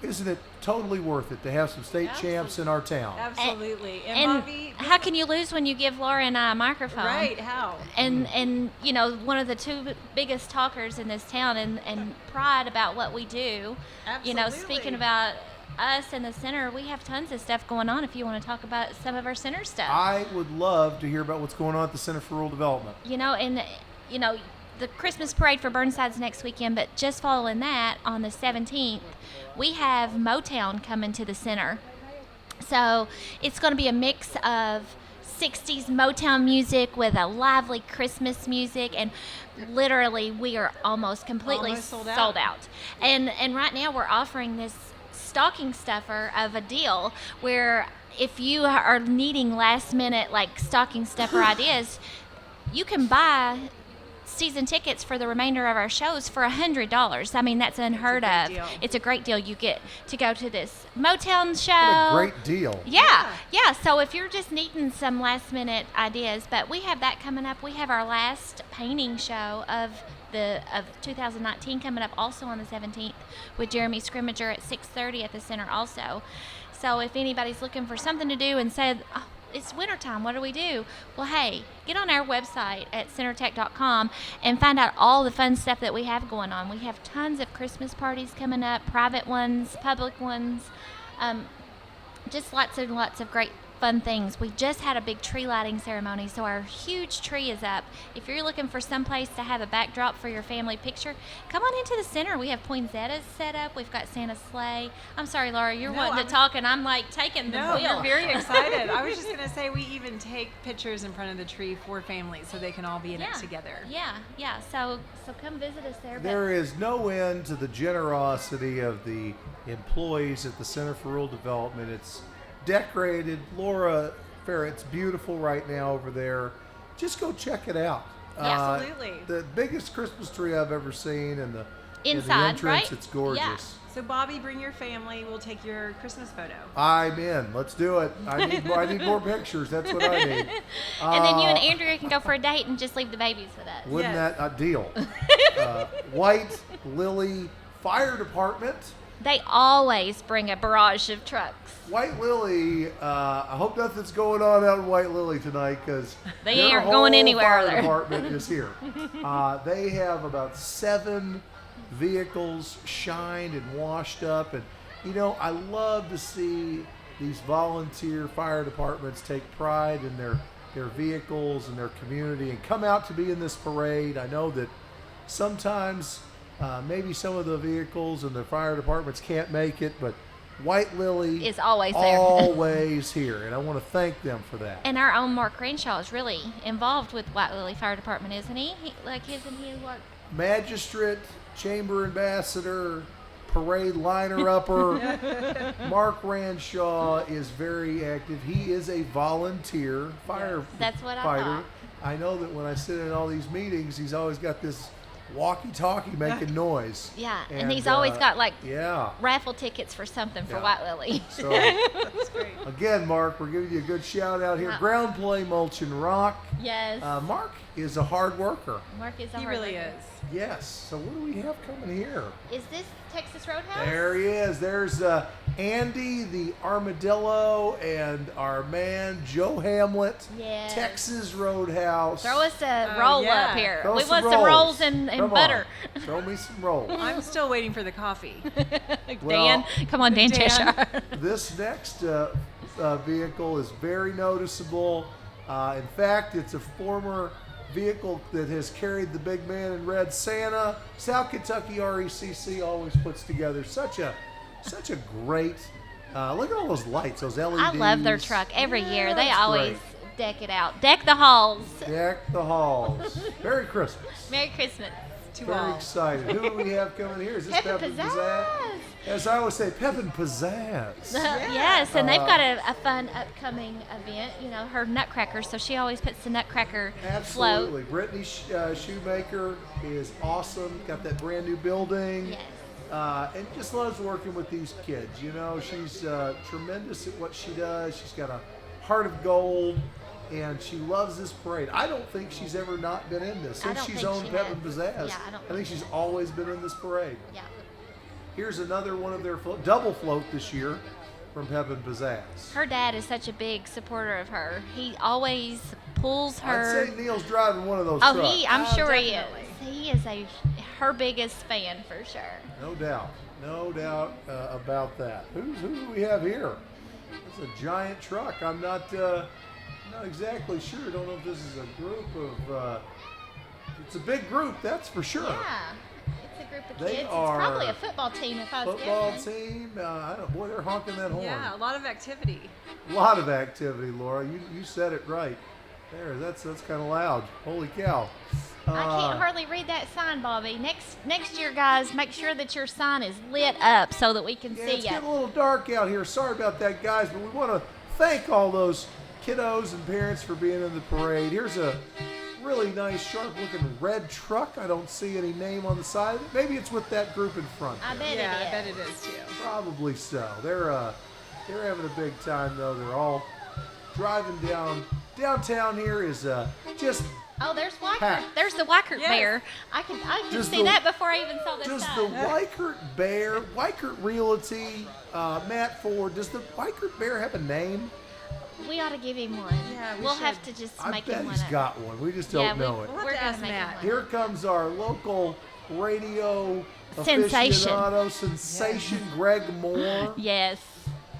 isn't it totally worth it to have some state champs in our town? Absolutely. And Bobby, how can you lose when you give Laura and I a microphone? right? How? And you know, one of the two biggest talkers in this town, and pride about what we do. You know, Absolutely. speaking about us in the center, we have tons of stuff going on. If you want to talk about some of our center stuff, I would love to hear about what's going on at the Center for Rural Development. you know, and you know, the Christmas parade for Burnside's next weekend, but just following that on the 17th, we have Motown coming to the center. So it's going to be a mix of 60s Motown music with a lively Christmas music, and literally we are almost completely Almost sold out. sold out. And right now we're offering this stocking stuffer of a deal where if you are needing last minute like stocking stuffer ideas, you can buy season tickets for the remainder of our shows for $100. I mean, that's unheard great of. deal. It's a great deal. You get to go to this Motown show. What a great deal. Yeah. So if you're just needing some last minute ideas, but we have that coming up. We have our last painting show of 2019 coming up also on the 17th with Jeremy Scrimmager at 6:30 at the center also. So if anybody's looking for something to do and said, oh, it's wintertime, what do we do? Well, hey, get on our website at centertech.com and find out all the fun stuff that we have going on. We have tons of Christmas parties coming up, private ones, public ones, just lots and lots of great fun things. We just had a big tree lighting ceremony, so our huge tree is up. If you're looking for some place to have a backdrop for your family picture, come on into the center. We have poinsettias set up. We've got Santa's sleigh. I'm sorry, Laura, you're No, wanting to talk, and I'm like taking the No, wheel. you're very excited. I was just going to say we even take pictures in front of the tree for families so they can all be in it together. Yeah. So come visit us there. There is no end to the generosity of the employees at the Center for Rural Development. It's decorated. Laura Ferret's beautiful right now over there. Just go check it out. Absolutely. The biggest Christmas tree I've ever seen, and the Inside, entrance, right? it's gorgeous. Yeah. So Bobby, bring your family. We'll take your Christmas photo. I'm in. Let's do it. I need more pictures. That's what I need. And then you and Andrea can go for a date and just leave the babies with us. Wouldn't Yes. that a deal? White Lily Fire Department. They always bring a barrage of trucks. White Lily, I hope nothing's going on out in White Lily tonight, because They aren't going anywhere, Fire are they? department is here. They have about 7 vehicles shined and washed up, and you know, I love to see these volunteer fire departments take pride in their vehicles and their community and come out to be in this parade. I know that sometimes maybe some of the vehicles and the fire departments can't make it, but White Lily Is always there. always here, and I want to thank them for that. And our own Mark Crenshaw is really involved with White Lily Fire Department, isn't he? Isn't he what? Magistrate, Chamber Ambassador, Parade Liner-Upper, Mark Ranshaw is very active. He is a volunteer firefighter. That's what I thought. I know that when I sit in all these meetings, he's always got this walkie-talkie making noise. Yeah, and he's always got like yeah. raffle tickets for something for Yeah. White Lily. So That's great. again, Mark, we're giving you a good shout out here. Wow. Ground Play Mulch and Rock. Yes. Mark is a hard worker. Mark is a He hard really worker. is. Yes. So what do we have coming here? Is this Texas Roadhouse? There he is. There's Andy the Armadillo and our man Joe Hamlet. Yes. Texas Roadhouse. Throw us a Oh, roll yeah. up here. Throw We some want some rolls and Come on. butter. Throw me some rolls. I'm still waiting for the coffee. Well, Dan, come on, Dan Dan. Cheshire. This next vehicle is very noticeable. In fact, it's a former vehicle that has carried the big man in red Santa. South Kentucky RECC always puts together such a great. Look at all those lights, those LEDs. I love their truck every year. They that's always great. deck it out. Deck the halls. Deck the halls. Merry Christmas. Merry Christmas. To Very all. excited. Who do we have coming here? Is this Pep Pep and and Pizzazz? As I always say, Pep and Pizzazz. Yes, and they've got a fun upcoming event. You know, her Nutcracker, so she always puts the Nutcracker Absolutely. float. Brittany Shoemaker is awesome. Got that brand new building. Yes. And just loves working with these kids. You know, she's tremendous at what she does. She's got a heart of gold, and she loves this parade. I don't think she's ever not been in this I since don't she's think owned she Pep has. and Pizzazz. Yeah, I don't I think think she's so. always been in this parade. Yeah. Here's another one of their double float this year from Pepin Pizzazz. Her dad is such a big supporter of her. He always pulls her. I'd say Neil's driving one of those Oh, trucks. I'm sure definitely. he is. He is her biggest fan for sure. No doubt. No doubt about that. Who do we have here? It's a giant truck. I'm not exactly sure. I don't know if this is a group of. It's a big group, that's for sure. Yeah, it's a group of They kids. It's are probably a football team if I was Football guessing. team. I don't. Boy, they're honking that horn. Yeah, a lot of activity. A lot of activity, Laura. You said it right. There. That's kind of loud. Holy cow. I can't hardly read that sign, Bobby. Next year, guys, make sure that your sign is lit up so that we can Yeah, see it's you. getting a little dark out here. Sorry about that, guys, but we want to thank all those kiddos and parents for being in the parade. Here's a really nice, sharp-looking red truck. I don't see any name on the side of it. Maybe it's with that group in front. I bet Yeah, it is. I bet it is too. Probably so. They're having a big time though. They're all driving downtown. Here is just Oh, there's Weichert. Packed. There's the Weichert Yes. Bear. I can Does see the- that before I even saw the does the sign. Weichert Bear, Weichert Realty, Matt Ford, does the Weichert Bear have a name? We ought to give him one. Yeah, we we'll should. have to just I make bet him one he's up. got one. We just Yeah, don't know it. We'll have We're to gonna ask make him Matt. one. Here comes our local radio Sensation. aficionado sensation, Greg Moore. Yes.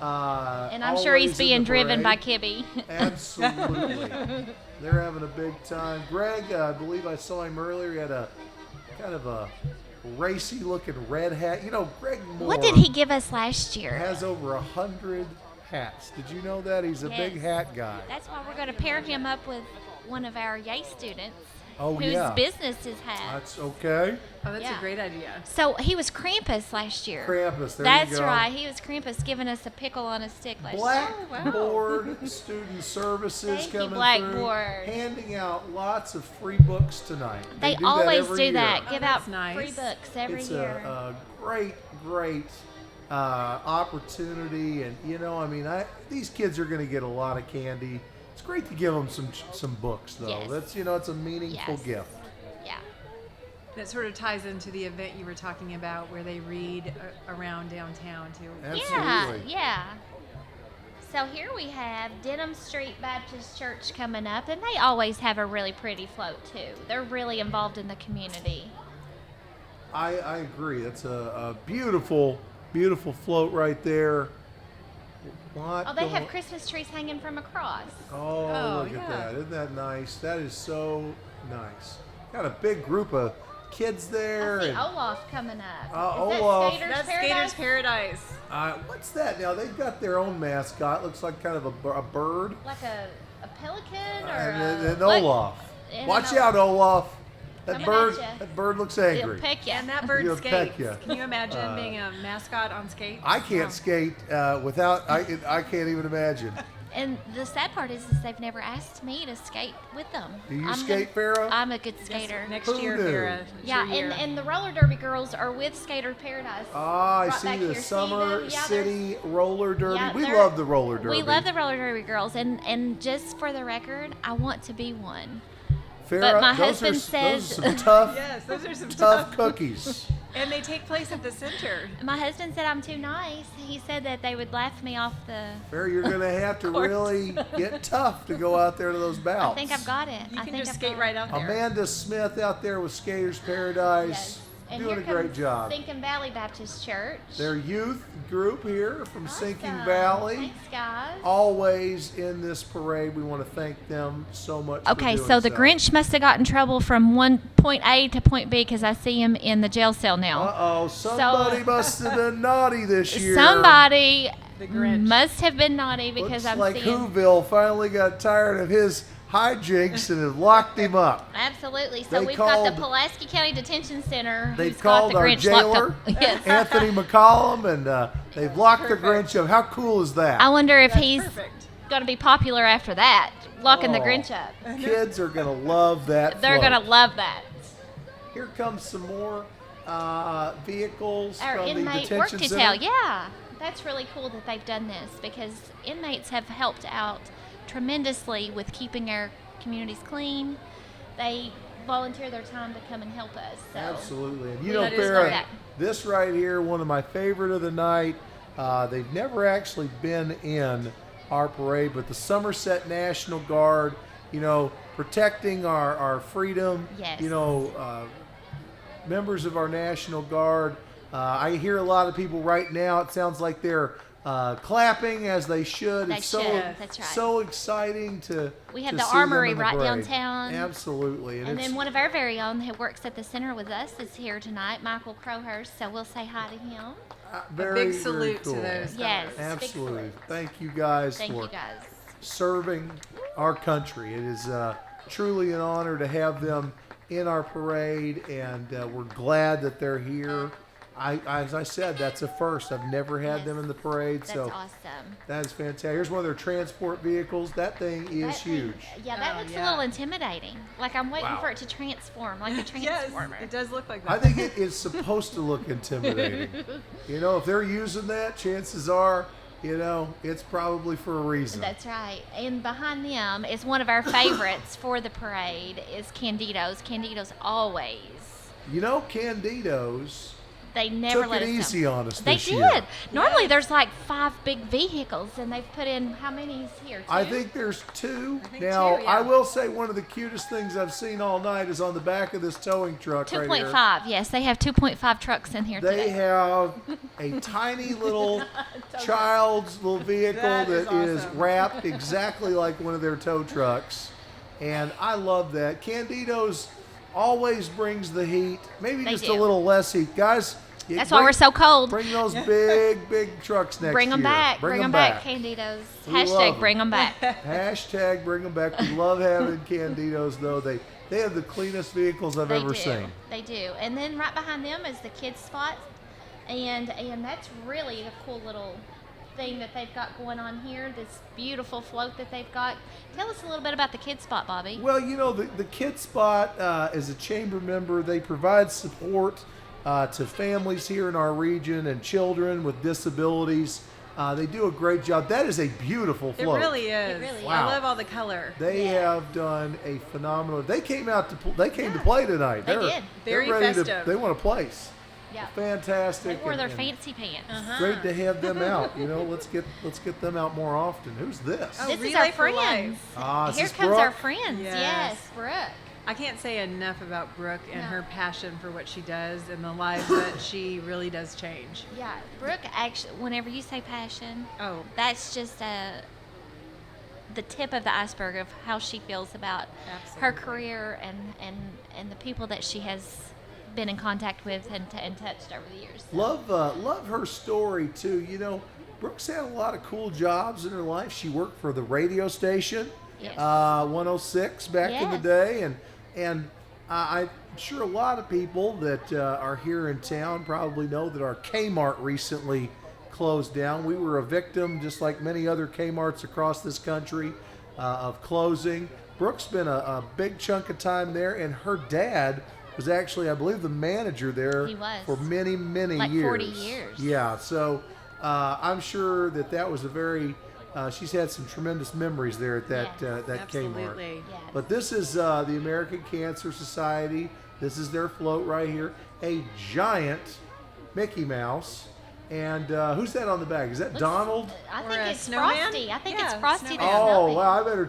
And I'm sure always he's in being the driven by parade. Kibby. Absolutely. They're having a big time. Greg, I believe I saw him earlier. He had a kind of a racy looking red hat. You know, Greg Moore What did he give us last year? has over 100 hats. Did you know that? He's a big Yes. hat guy. That's why we're going to pair him up with one of our Yay students Oh, whose yeah. business is hats. That's okay. Oh, that's Yeah. a great idea. So he was Krampus last year. Krampus, there That's you go. right. He was Krampus giving us a pickle on a stick last year. Blackboard Student Services Thank you, coming Blackboard. through, handing out lots of free books tonight. They do that always every do year. that. Oh, Give that's out nice. free books every It's year. a great opportunity, and you know, I mean, these kids are going to get a lot of candy. It's great to give them some books, though. Yes. That's it's a meaningful Yes. gift. Yeah. That sort of ties into the event you were talking about where they read around downtown too. Absolutely. Yeah. So here we have Denham Street Baptist Church coming up, and they always have a really pretty float too. They're really involved in the community. I agree. That's a beautiful float right there. What Oh, they have the- Christmas trees hanging from across. Oh, Oh, look at yeah. that. Isn't that nice? That is so nice. Got a big group of kids there. I see and, Olaf coming up. Uh, Is Olaf. that Skaters That's Paradise? Skaters Paradise. what's that now? They've got their own mascot. Looks like kind of a bird. Like a pelican or And what? Olaf. And Watch an out, Olaf. That Coming bird. at ya. That bird looks It'll angry. peck you. And that bird He'll peck skates. ya. Can you imagine being a mascot on skates? I can't Oh. skate without. I can't even imagine. And the sad part is they've never asked me to skate with them. Do you I'm skate, Farrah? I'm a good skater. Next Who year, knew? Farrah. it's Yeah, your year. and the roller derby girls are with Skater Paradise. Ah, I Right see back the here. Summer them? Yeah, City Roller Derby. Yeah, we they're- love the roller derby. We love the roller derby girls, and just for the record, I want to be one. Farrah, but my those husband are, says- those are some tough, Yes, those are some tough cookies. And they take place at the center. My husband said I'm too nice. He said that they would laugh me off the. Farrah, you're going to have to course. really get tough to go out there to those bouts. I think I've got it. You I can think just I've skate got right it. out there. Amanda Smith out there with Skaters Paradise, Yes. And doing a here great comes job. Sinking Valley Baptist Church. Their youth group here from Sinking Awesome. Valley. Thanks, guys. Always in this parade. We want to thank them so much. for Okay, doing so the Grinch must have got in trouble from one point A to point B because I see him in the jail cell now. Uh-oh, somebody must have been naughty this year. Somebody The Grinch. must have been naughty because Looks I'm like seeing. Whoville finally got tired of his hijinks and have locked him up. Absolutely. So They we've got the called- Pulaski County Detention Center. They've who's got called the our Grinch jailer, locked up. Yes. Anthony McCollum, and they've locked the Perfect. Grinch up. How cool is that? I wonder if That's he's perfect. going to be popular after that, locking the Oh. Grinch up. Kids are going to love that. They're float. going to love that. Here comes some more vehicles Our from the inmate work detention detail. center. Yeah, that's really cool that they've done this because inmates have helped out tremendously with keeping our communities clean. They volunteer their time to come and help us. So. Absolutely. And We love Farrah, that. this right here, one of my favorite of the night. They've never actually been in our parade, but the Somerset National Guard, protecting our freedom. Yes. Members of our National Guard. I hear a lot of people right now. It sounds like they're clapping as they should. They It's should. so That's right. so exciting to. We have to the see them armory in the right parade. downtown. Absolutely, And it's- then one of our very own who works at the center with us is here tonight, Michael Crowhurst. So we'll say hi to him. very, Big very salute cool. to those. Yes. fellas. Big Absolutely. salute. Thank you guys Thank for you guys. serving our country. It is truly an honor to have them in our parade, and we're glad that they're here. As I said, that's a first. I've never had them in the parade, That's so awesome. that is fantastic. Here's one of their transport vehicles. That thing is That thing- huge. Yeah, that Oh, looks a yeah. little intimidating. Like I'm waiting Wow. for it to transform, like a Yes, transformer. it does look like that. I think it is supposed to look intimidating. If they're using that, chances are, it's probably for a reason. That's right. And behind them is one of our favorites for the parade is Candido's. Candido's always. Candido's They never took let it us easy come. on us They this did. year. Normally Yes. there's like 5 big vehicles, and they've put in how many's here? 2? I think there's 2. I think Now, 2, yeah. I will say one of the cutest things I've seen all night is on the back of this towing truck right here. 2.5. Yes, they have 2.5 trucks in here They today. have a tiny little child's little vehicle That that is is awesome. wrapped exactly like one of their tow trucks. And I love that. Candido's always brings the heat. Maybe They just do. a little less heat. Guys, That's why we're so cold. Bring those big trucks next Bring year. them back. Bring them back, back. Candido's. We love Hashtag 'em. bring them back. Hashtag bring them back. We love having Candido's, though. They have the cleanest vehicles I've They ever do. seen. They do. And then right behind them is the kids spot, and that's really a cool little thing that they've got going on here. This beautiful float that they've got. Tell us a little bit about the kids spot, Bobby. Well, the Kid Spot as a chamber member, they provide support to families here in our region and children with disabilities. They do a great job. That is a beautiful It float. really is. really is. Wow. I love all the color. They Yeah. have done a phenomenal. They came out to they came to play tonight. They They're, did. They're Very ready festive. they want a place. Yeah. Fantastic. They wore their and fancy pants. Great to have them out. Let's get them out more often. Who's this? Oh, This is Relay our for Life. friends. Ah, is Here this comes Brooke? our friends. Yes. Yes, Brooke. I can't say enough about Brooke and No. her passion for what she does and the lives that she really does change. Yeah, Brooke actually, whenever you say passion, Oh, that's just the tip of the iceberg of how she feels about her Absolutely. career and the people that she has been in contact with and touched over the years. So, Love her story too. Brooke's had a lot of cool jobs in her life. She worked for the radio station, Yes. 106 back in the Yes. day, and I'm sure a lot of people that are here in town probably know that our Kmart recently closed down. We were a victim, just like many other Kmarts across this country, of closing. Brooke's spent a big chunk of time there, and her dad was actually, I believe, the manager there He was. for many, many Like years. 40 years. Yeah, so I'm sure that was a very. She's had some tremendous memories there at that Yes. that Kmart. absolutely. yes. But this is the American Cancer Society. This is their float right here. A giant Mickey Mouse. And who's that on the back? Is that Donald? I Or think a it's snowman? Frosty. I think it's Yeah, Frosty the snowman. Oh, Snowman. wow, I better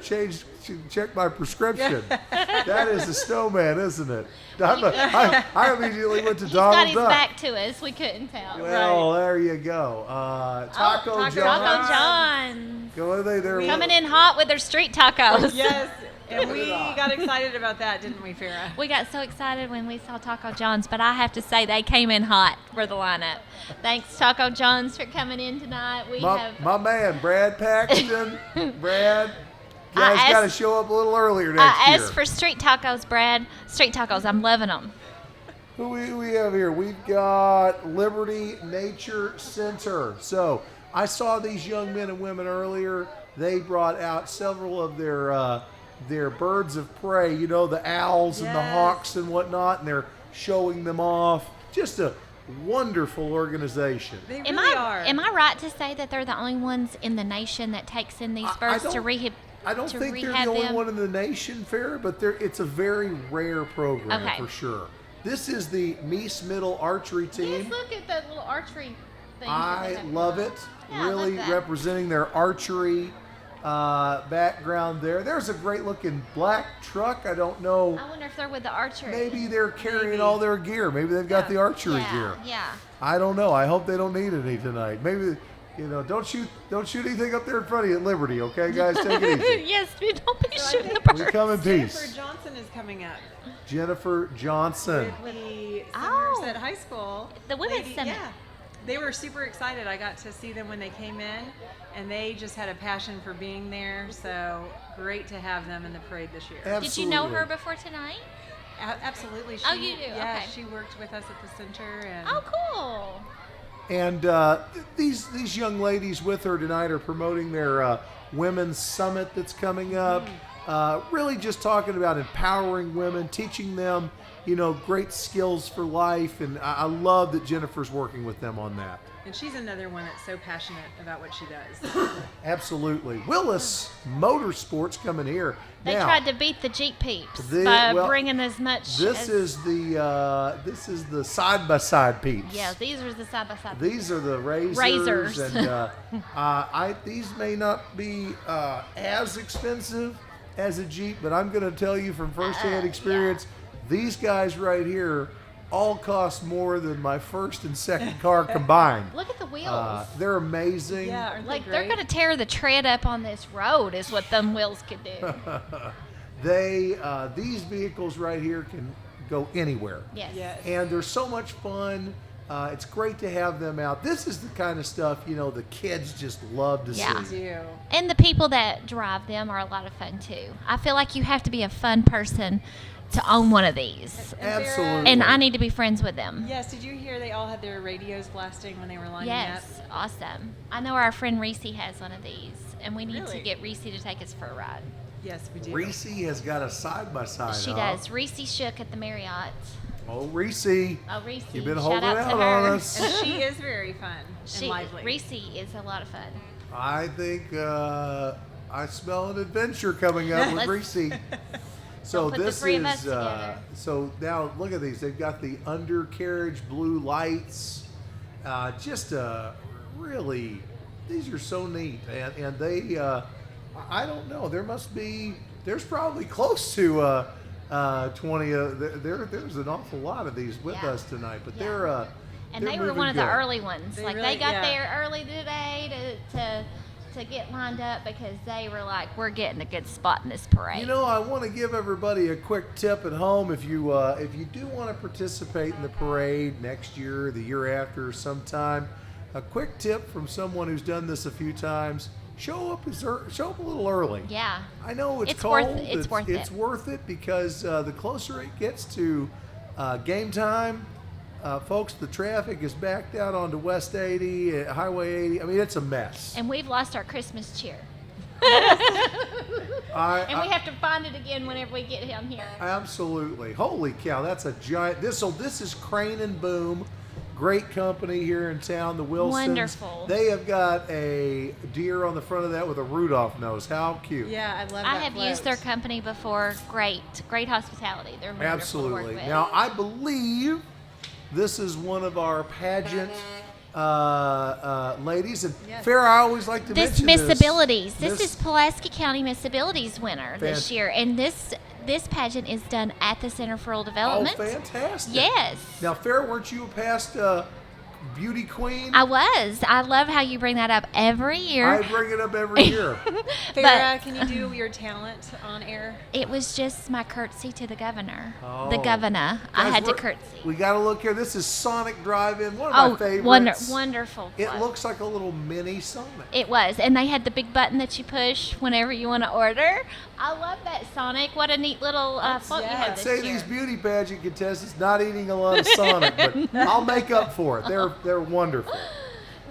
check my prescription. That is a snowman, isn't it? I immediately went to He's got Donald his Duck. back to us. We couldn't tell. Well, there you go. Taco Taco John. Taco John's Go in there. coming in hot with their street tacos. Yes, and we got excited about that, didn't we, Farrah? We got so excited when we saw Taco John's, but I have to say they came in hot for the lineup. Thanks, Taco John's, for coming in tonight. We have My man, Brad Paxton. Brad, you I guys got to asked- show up a little earlier next I year. asked for street tacos, Brad. Street tacos, I'm loving them. Who we have here? We've got Liberty Nature Center. So I saw these young men and women earlier. They brought out several of their birds of prey, the owls and the Yes. hawks and whatnot, and they're showing them off. Just a wonderful organization. They Am really I are. am I right to say that they're the only ones in the nation that takes in these I birds to don't- I don't to think they're the rehab only them? one in the nation, Farrah, but it's a very rare program Okay. for sure. This is the Mies Middle archery team. Yes, look at that little archery thing. I love it. Yeah, I love Really that. representing their archery background there. There's a great looking black truck. I don't know. I wonder if they're with the archery. Maybe they're carrying Maybe. all their gear. Maybe they've got Yeah. the archery yeah, gear. Yeah. I don't know. I hope they don't need any tonight. Maybe, don't shoot anything up there in front of you at Liberty, okay, guys? Take it easy. Yes, don't be So I shooting the think We birds. come in Jennifer peace. Johnson is coming up Jennifer Johnson. with the Oh. Somerset High School. The Women's Summit. Yeah. They were super excited. I got to see them when they came in, and they just had a passion for being there. So great to have them in the parade this year. Absolutely. Did you know her before tonight? Absolutely. Oh, you do? Yeah, Okay. she worked with us at the center. And Oh, cool. And these young ladies with her tonight are promoting their women's summit that's coming up. Really just talking about empowering women, teaching them, great skills for life. And I love that Jennifer's working with them on that. And she's another one that's so passionate about what she does. Absolutely. Willis Motorsports coming here. They now, tried to beat the Jeep peeps Well, by bringing as much. this is the side by side peeps. Yeah, these are the side by side. These are the Razors. and these may not be as expensive as a Jeep, but I'm going to tell you from firsthand experience, these guys right here all cost more than my first and second car combined. Look at the wheels. They're amazing. Yeah, aren't Like they they're great? gonna tear the tread up on this road, is what them wheels could do. These vehicles right here can go anywhere. Yes. Yes. And they're so much fun. It's great to have them out. This is the kind of stuff, the kids just love to Yeah. see. do. And the people that drive them are a lot of fun too. I feel like you have to be a fun person to own one of these. And Vera- Absolutely. And I need to be friends with them. Yes, did you hear they all had their radios blasting when they were lining Yes, up? awesome. I know our friend Reese has one of these, and we need to Really? get Reese to take us for a ride. Yes, we do. Reese has got a side by side. She does. Reese shook at the Marriott. Oh, Reese. Oh, Reese. You've been shout holding out out to her. on us. And she is very fun and lively. Reese is a lot of fun. I think I smell an adventure coming up with Let's- Reese. So put the this three is of us together. so now look at these. They've got the undercarriage blue lights. Just really, these are so neat, and they I don't know. There's probably close to 20. There's an awful lot of these with Yeah. us tonight, but Yeah. they're And they're they were moving one of the good. early ones. They Like really- they got yeah. there early today to get lined up because they were like, we're getting a good spot in this parade. I want to give everybody a quick tip at home. If you do want to participate in the parade next year, the year after, sometime, a quick tip from someone who's done this a few times: show up a little early. Yeah. I know it's It's cold. worth it. It's worth It's it. worth it because the closer it gets to game time, folks, the traffic is backed out onto West 80, Highway 80. I mean, it's a mess. And we've lost our Christmas cheer. I- And we have to find it again whenever we get down here. Absolutely. Holy cow, that's a giant. This is Crane and Boom. Great company here in town, the Wilsons. Wonderful. They have got a deer on the front of that with a Rudolph nose. How cute. Yeah, I love that. I have used their float. company before. Great hospitality. They're wonderful to work Absolutely. with. Now, I believe this is one of our pageant ladies. And Yes. Farrah, I always like to This mention Miss Abilities. This Miss- is Pulaski County Miss Abilities winner this Fant- year, and this pageant is done at the Center for Rural Oh, Development. fantastic. Yes. Now, Farrah, weren't you a past beauty queen? I was. I love how you bring that up every year. I bring it up every year. Farrah, can you do your talent on air? It was just my curtsy to the governor. The Oh. governor. I Guys, had to we're- curtsy. We got to look here. This is Sonic Drive-In, one of my favorites. Wonderful. It place. looks like a little mini Sonic. It was, and they had the big button that you push whenever you want to order. I love that, Sonic. What a neat little float you yeah. had I'd this say year. these beauty pageant contestants not eating a lot of Sonic, but I'll make up for it. They're wonderful.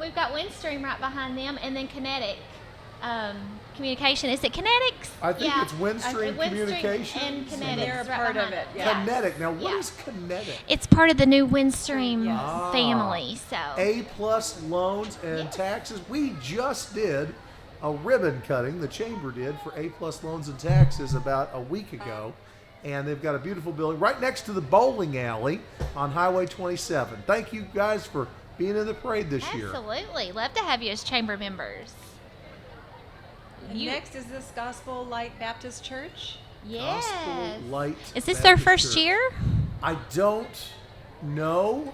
We've got Windstream right behind them, and then Kinetic Communication. Is it Kinetics? I think Yeah. it's Windstream Windstream Communications. and Kinetics. And they're a right part of behind it, them. yeah. Kinetic. Now, what Yeah. is Kinetic? It's part of the new Windstream Yes. family. So A+ loans and Yes. taxes. We just did a ribbon cutting the chamber did for A Plus Loans and Taxes about a week ago. And they've got a beautiful building right next to the bowling alley on Highway 27. Thank you guys for being in the parade this year. Absolutely. Love to have you as chamber members. And next is this Gospel Light Baptist Church. Yes. Gospel Light Is this their Baptist first Church. year? I don't know.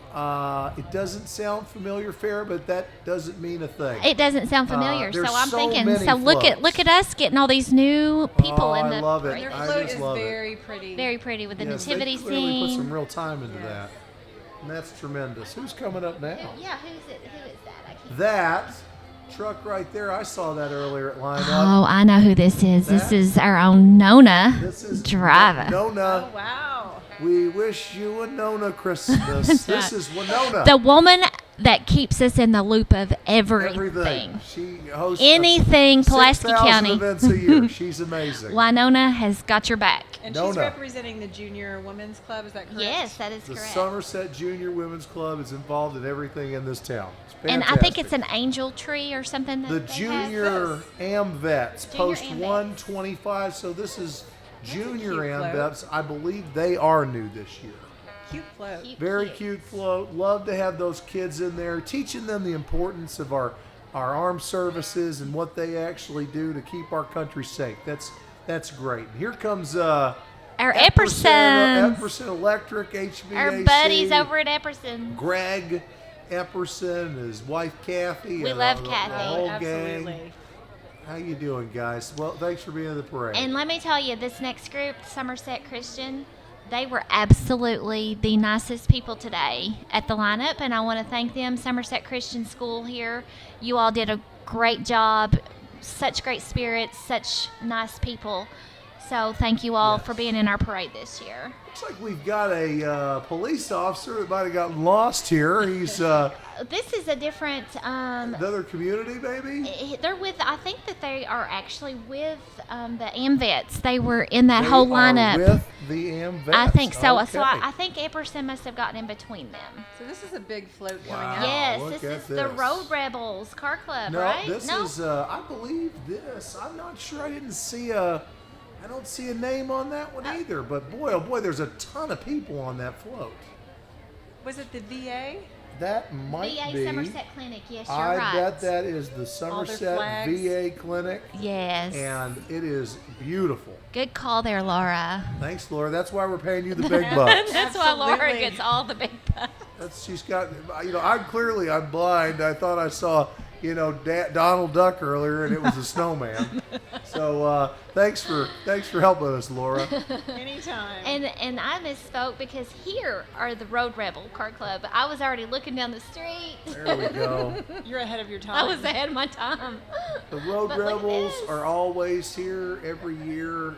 It doesn't sound familiar, Farrah, but that doesn't mean a thing. It doesn't sound familiar, so there's I'm so thinking. many So look floats. at us getting all these new people in I the love it. parade. Their I float just is love it. very pretty. Very pretty with the Yes, nativity they clearly put some scene. real time into Yes. that. And that's tremendous. Who's coming up now? Yeah, who's it? Who is that? I can't. That truck right there, I saw that earlier at Line Up. Oh, I know who this is. This That- is our own Nona This is driver. Nona. Oh, wow. We wish you a Nona Christmas. This is Winona. The woman that keeps us in the loop of everything. She hosts Anything Pulaski 6,000 County. events a year. She's amazing. Winona has got your back. And Nona. she's representing the Junior Women's Club, is that correct? Yes, that is The correct. Somerset Junior Women's Club is involved in everything in this town. It's And I think fantastic. it's an angel tree or something. That The they Junior have. AmVets, Junior post AmVets. 125. So this is Junior cute float. AmVets. I believe they are new this year. Cute float. Cute, Very cute float. Love to have those kids in there, teaching them the importance of our armed services and what they actually do to keep our country safe. That's great. Here comes Our Epperson. Epperson Electric, HVAC. Our buddies over at Epperson. Greg Epperson, his wife Kathy. We and love the Kathy. whole Absolutely. gang. How you doing, guys? Well, thanks for being in the parade. And let me tell you, this next group, Somerset Christian, they were absolutely the nicest people today at the lineup, and I want to thank them. Somerset Christian School here, you all did a great job. Such great spirits, such nice people. So thank you all Yes. for being in our parade this year. Looks like we've got a police officer that might have gotten lost here. He's This is a different. another community, maybe? They're with. I think that they are actually with the AmVets. They were in that They whole are lineup. with the AmVets. I think so. Okay. So I think Epperson must have gotten in between them. So this is a big float coming Wow. out. Yes, look this at is the this. Road Rebels Car Club, No, right? this is. I believe this. I'm not sure. I didn't see a. I don't see a name on that one either. But boy, oh boy, there's a ton of people on that float. Was it the VA? That might VA be. Somerset Clinic. Yes, you're I right. bet that is the Somerset flags. VA clinic, Yes. and it is beautiful. Good call there, Laura. Thanks, Laura. That's why we're paying you the big bucks. That's why Laura Absolutely. gets all the big bucks. She's got. I'm blind. I thought I saw Donald Duck earlier, and it was a snowman. So thanks for helping us, Laura. Anytime. And I misspoke because here are the Road Rebel Car Club. I was already looking down the street. There we go. You're ahead of your time. I was ahead of my time. The Road But look at Rebels this. are always here every year.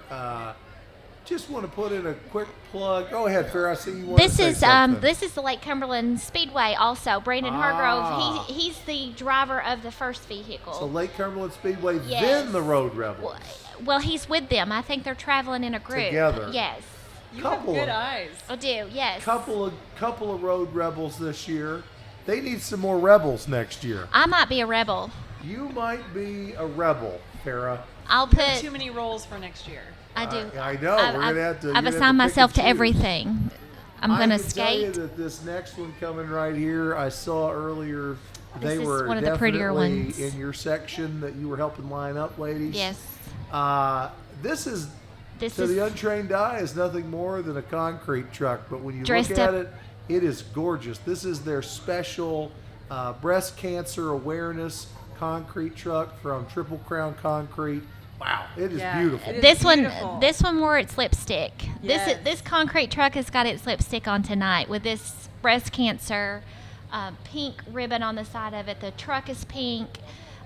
Just want to put in a quick plug. Go ahead, Farrah. I see you want to say something. This is the Lake Cumberland Speedway also. Brandon Hargrove, Ah. he's the driver of the first vehicle. So Lake Cumberland Speedway, Yes. then the Road Rebels. Well, he's with them. I think they're traveling in a group. Together. Yes. You couple have good of- eyes. I do, yes. Couple of Road Rebels this year. They need some more rebels next year. I might be a rebel. You might be a rebel, Farrah. I'll You have put. too many roles for next year. I do. I know. I've, We're gonna have to. I've you're gonna have assigned to pick myself and to choose. everything. I'm I gonna can tell you skate. that this next one coming right here, I saw earlier. They This is were one of the prettier definitely ones. in your section that you were helping line up, ladies. Yes. This is This to is. the untrained eye is nothing more than a concrete truck, but when you Dressed look at up. it, it is gorgeous. This is their special breast cancer awareness concrete truck from Triple Crown Concrete. Wow, it is Yeah, beautiful. it is This beautiful. one, this one wore its lipstick. Yes. This concrete truck has got its lipstick on tonight with this breast cancer pink ribbon on the side of it. The truck is pink.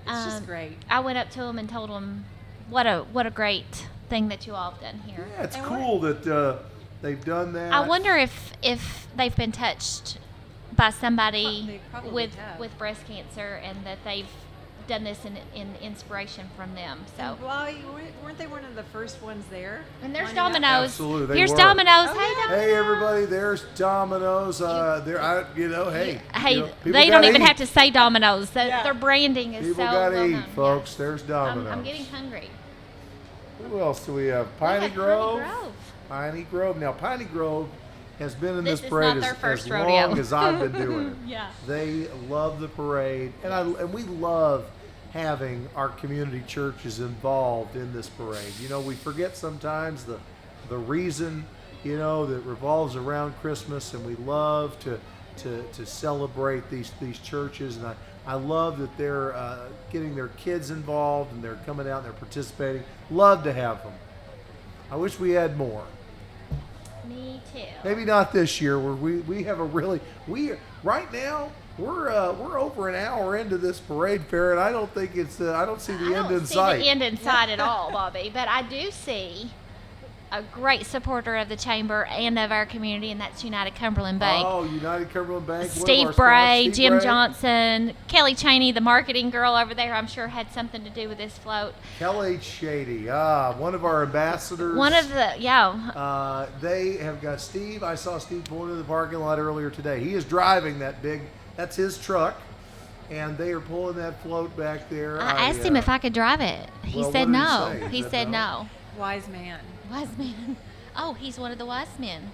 It's just great. I went up to him and told him, "What a great thing that you all have done here." Yeah, it's And cool that they've done that. I wonder if they've been touched by They somebody probably with have. with breast cancer and that they've done this in inspiration from them. So. Why weren't they one of the first ones there? And there's lining up? Domino's. Absolutely, they Here's were. Domino's. Oh, Hey, yeah. Domino's. Hey everybody, there's Domino's. Hey, Hey, you know, people they don't gotta even eat. have to say Domino's. Yeah. Their branding is People so gotta well eat, known. folks. Yeah. There's Domino's. I'm getting hungry. Who else do we have? We Piney have Grove. Piney Grove. Piney Grove. Now, Piney Grove has been in This this is parade not their as first long rodeo. as I've been doing it. Yeah. They love the parade, and we love having our community churches involved in this parade. You know, we forget sometimes the reason, you know, that revolves around Christmas, and we love to celebrate these churches, and I love that they're getting their kids involved and they're coming out and they're participating. Love to have them. I wish we had more. Me too. Maybe not this year. Where we have a really right now we're over an hour into this parade fair, and I don't think I don't see the I end don't in see sight. the end in sight at all, Bobby. But I do see a great supporter of the chamber and of our community, and that's United Cumberland Bank. Oh, United Cumberland Bank. one of Steve our Bray, sponsors, Steve Jim Bray. Johnson, Kelly Cheney, the marketing girl over there, I'm sure had something to do with this float. Kelly Shady, one of our ambassadors. One of the, They have got Steve. I saw Steve pulling into the parking lot earlier today. He is driving that big. That's his truck, and they are pulling that float back there. I asked him if I could drive it. He well, said what did he no. say? He Is that said no? no. Wise man. Wise man. Oh, he's one of the wise men.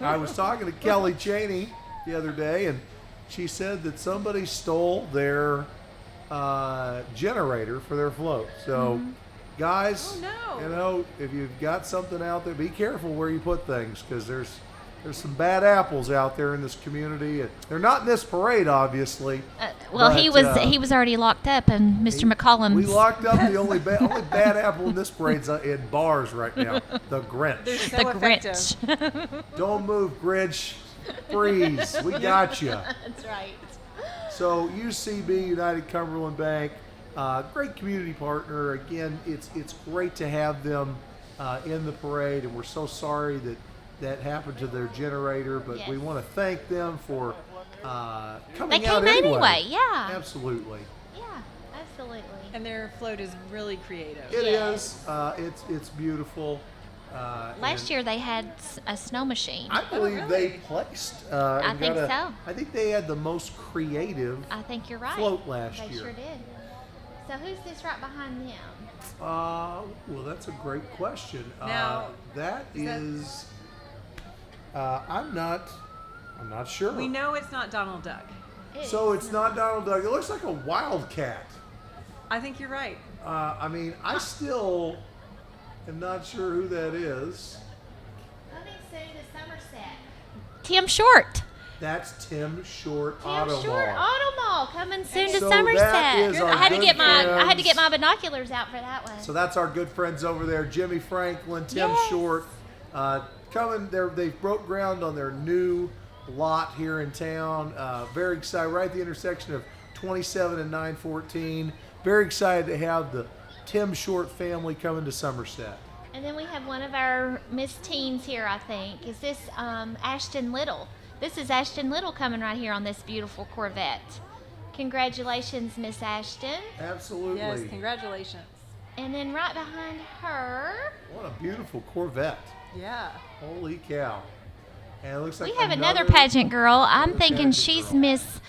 I was talking to Kelly Cheney the other day, and she said that somebody stole their generator for their float. So, guys, Oh, no. you know, if you've got something out there, be careful where you put things, because there's some bad apples out there in this community. And they're not in this parade, obviously. Well, But, he was already locked up, and Mr. McCollum's. We locked up the only bad apple in this parade's in bars right now. The Grinch. They're so the effective. Grinch. Don't move, Grinch. Freeze. We got you. That's right. So UCB, United Cumberland Bank, great community partner. Again, it's great to have them in the parade, and we're so sorry that happened to their generator, but we Yes. want to thank them for coming They out came anyway. anyway, yeah. Absolutely. Yeah, absolutely. And their float is really creative. It Yes. is. It's beautiful. Last and year they had a snow machine. I believe really? they placed. I and think got so. I think they had the most creative I think you're right. float last They year. sure did. So who's this right behind them? Well, that's a great question. Now, that is that- is. I'm not sure. We know it's not Donald Duck. So it's not Donald Duck. It looks like a wildcat. I think you're right. I mean, I still am not sure who that is. Let me see the Somerset. Tim Short. That's Tim Short Tim Auto Short Mall. Auto Mall coming soon to So Somerset. that is our I had to good get friends. my binoculars out for that one. So that's our good friends over there, Jimmy Franklin, Tim Yes. Short, coming. They've broke ground on their new lot here in town. Very excited, right at the intersection of 27 and 914. Very excited to have the Tim Short family coming to Somerset. And then we have one of our Miss Teens here, I think. Is this Ashton Little? This is Ashton Little coming right here on this beautiful Corvette. Congratulations, Miss Ashton. Absolutely. Yes, congratulations. And then right behind her, What a beautiful Corvette. Yeah. Holy cow. And it looks like we have another pageant girl. I'm another thinking pageant she's girl. Miss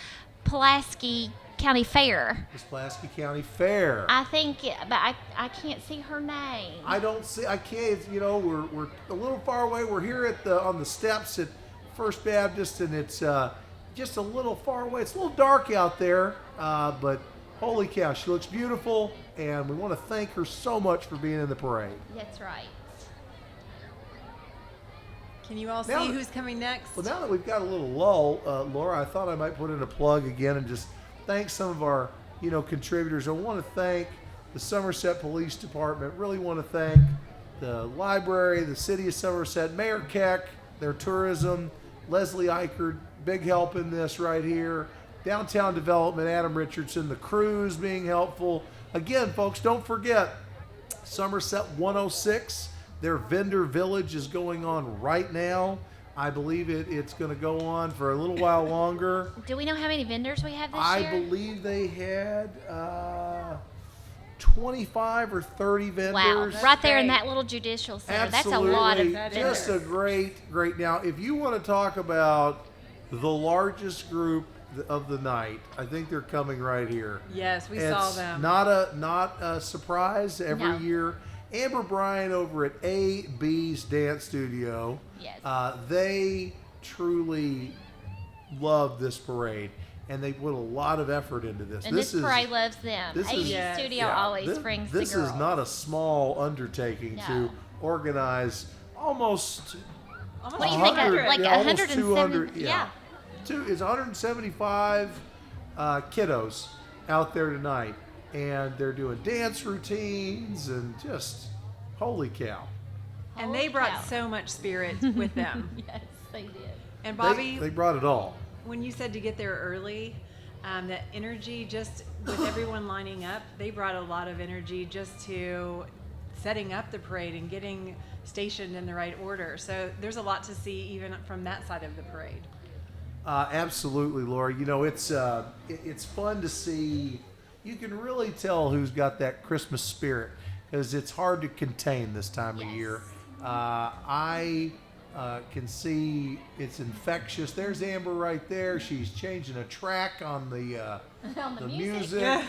Pulaski County Fair. Miss Pulaski County Fair. I think, but I can't see her name. I don't see. I can't. You know, we're a little far away. We're here on the steps at First Baptist, and it's just a little far away. It's a little dark out there, but holy cow, she looks beautiful, and we want to thank her so much for being in the parade. That's right. Can you all see Now that- who's coming next? Well, now that we've got a little lull, Laura, I thought I might put in a plug again and just thank some of our, contributors. I want to thank the Somerset Police Department. Really want to thank the library, the city of Somerset, Mayor Keck, their tourism, Leslie Eichert, big help in this right here. Downtown Development, Adam Richardson, the crews being helpful. Again, folks, don't forget Somerset 106. Their vendor village is going on right now. I believe it's going to go on for a little while longer. Do we know how many vendors we have this I year? believe they had 25 or 30 vendors. Wow, right there in great. that little judicial center. Absolutely. That's a lot of That is. vendors. Just a great. Now, if you want to talk about the largest group of the night, I think they're coming right here. Yes, we It's saw them. not a surprise every No. year. Amber Bryan over at AB's Dance Studio. Yes. They truly love this parade, and they put a lot of effort into this. And this parade loves them. this is- 80 Yes. Studio yeah, always this, brings this the girls. is not a small undertaking to No. organize almost Almost What do you think? 100, Like yeah, almost 170? 200, Yeah. It's 175 kiddos out there tonight, and they're doing dance routines and just holy cow. And Holy they brought cow. so much spirit with them. Yes, they did. And They- Bobby, they brought it all. when you said to get there early, that energy just with everyone lining up, they brought a lot of energy just to setting up the parade and getting stationed in the right order. So there's a lot to see even from that side of the parade. Absolutely, Laura. You know, it's fun to see. You can really tell who's got that Christmas spirit because it's hard to contain this time of Yes. year. I can see it's infectious. There's Amber right there. She's changing a track on the On the the music. music.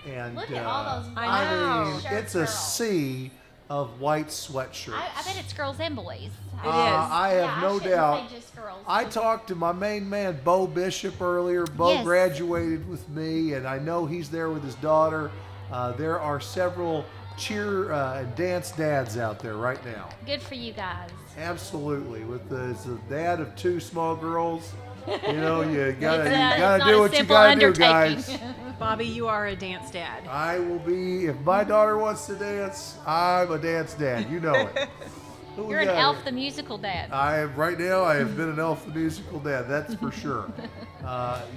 And Look at all those I know. mean, shirt it's a girls. sea of white sweatshirts. I bet it's girls and boys. It is. I have no shouldn't doubt. say just girls. I talked to my main man, Bo Bishop, earlier. Bo Yes. graduated with me, and I know he's there with his daughter. There are several cheer and dance dads out there right now. Good for you guys. Absolutely, with it's the dad of two small girls. You know, you gotta It's you not gotta a do what you simple gotta do, undertaking. guys. Bobby, you are a dance dad. I will be if my daughter wants to dance. I'm a dance dad. You know it. Who we You're an got Elf here? the musical dad. Right now I have been an Elf the musical dad. That's for sure.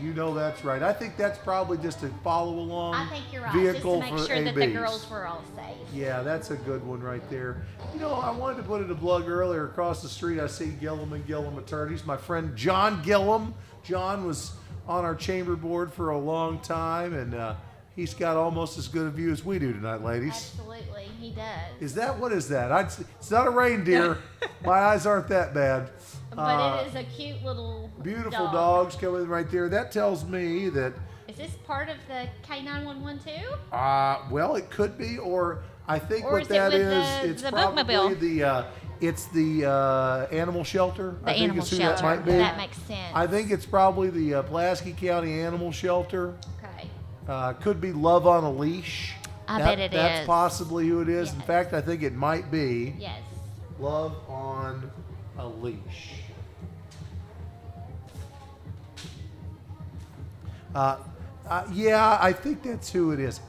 You know that's right. I think that's probably just a follow along I think you're right. vehicle Just to make for sure that the ABs. girls were all safe. Yeah, that's a good one right there. You know, I wanted to put in a plug earlier. Across the street, I see Gillum and Gillum Attorneys. My friend John Gillum. John was on our chamber board for a long time, and he's got almost as good a view as we do tonight, ladies. Absolutely, he does. Is that what is that? It's not a reindeer. My eyes aren't that bad. But it is a cute little Beautiful dog. dogs coming right there. That tells me that, Is this part of the K911 too? well, it could be, or I think Or what is it that with is, the it's probably bookmobile? it's the animal shelter. The I think animal is who shelter. That might be. That makes sense. I think it's probably the Pulaski County Animal Shelter. Okay. Could be Love on a Leash. I bet it That's is. possibly who it is. In Yes. fact, I think it might be Yes. Love on a Leash. Yeah, I think that's who it is.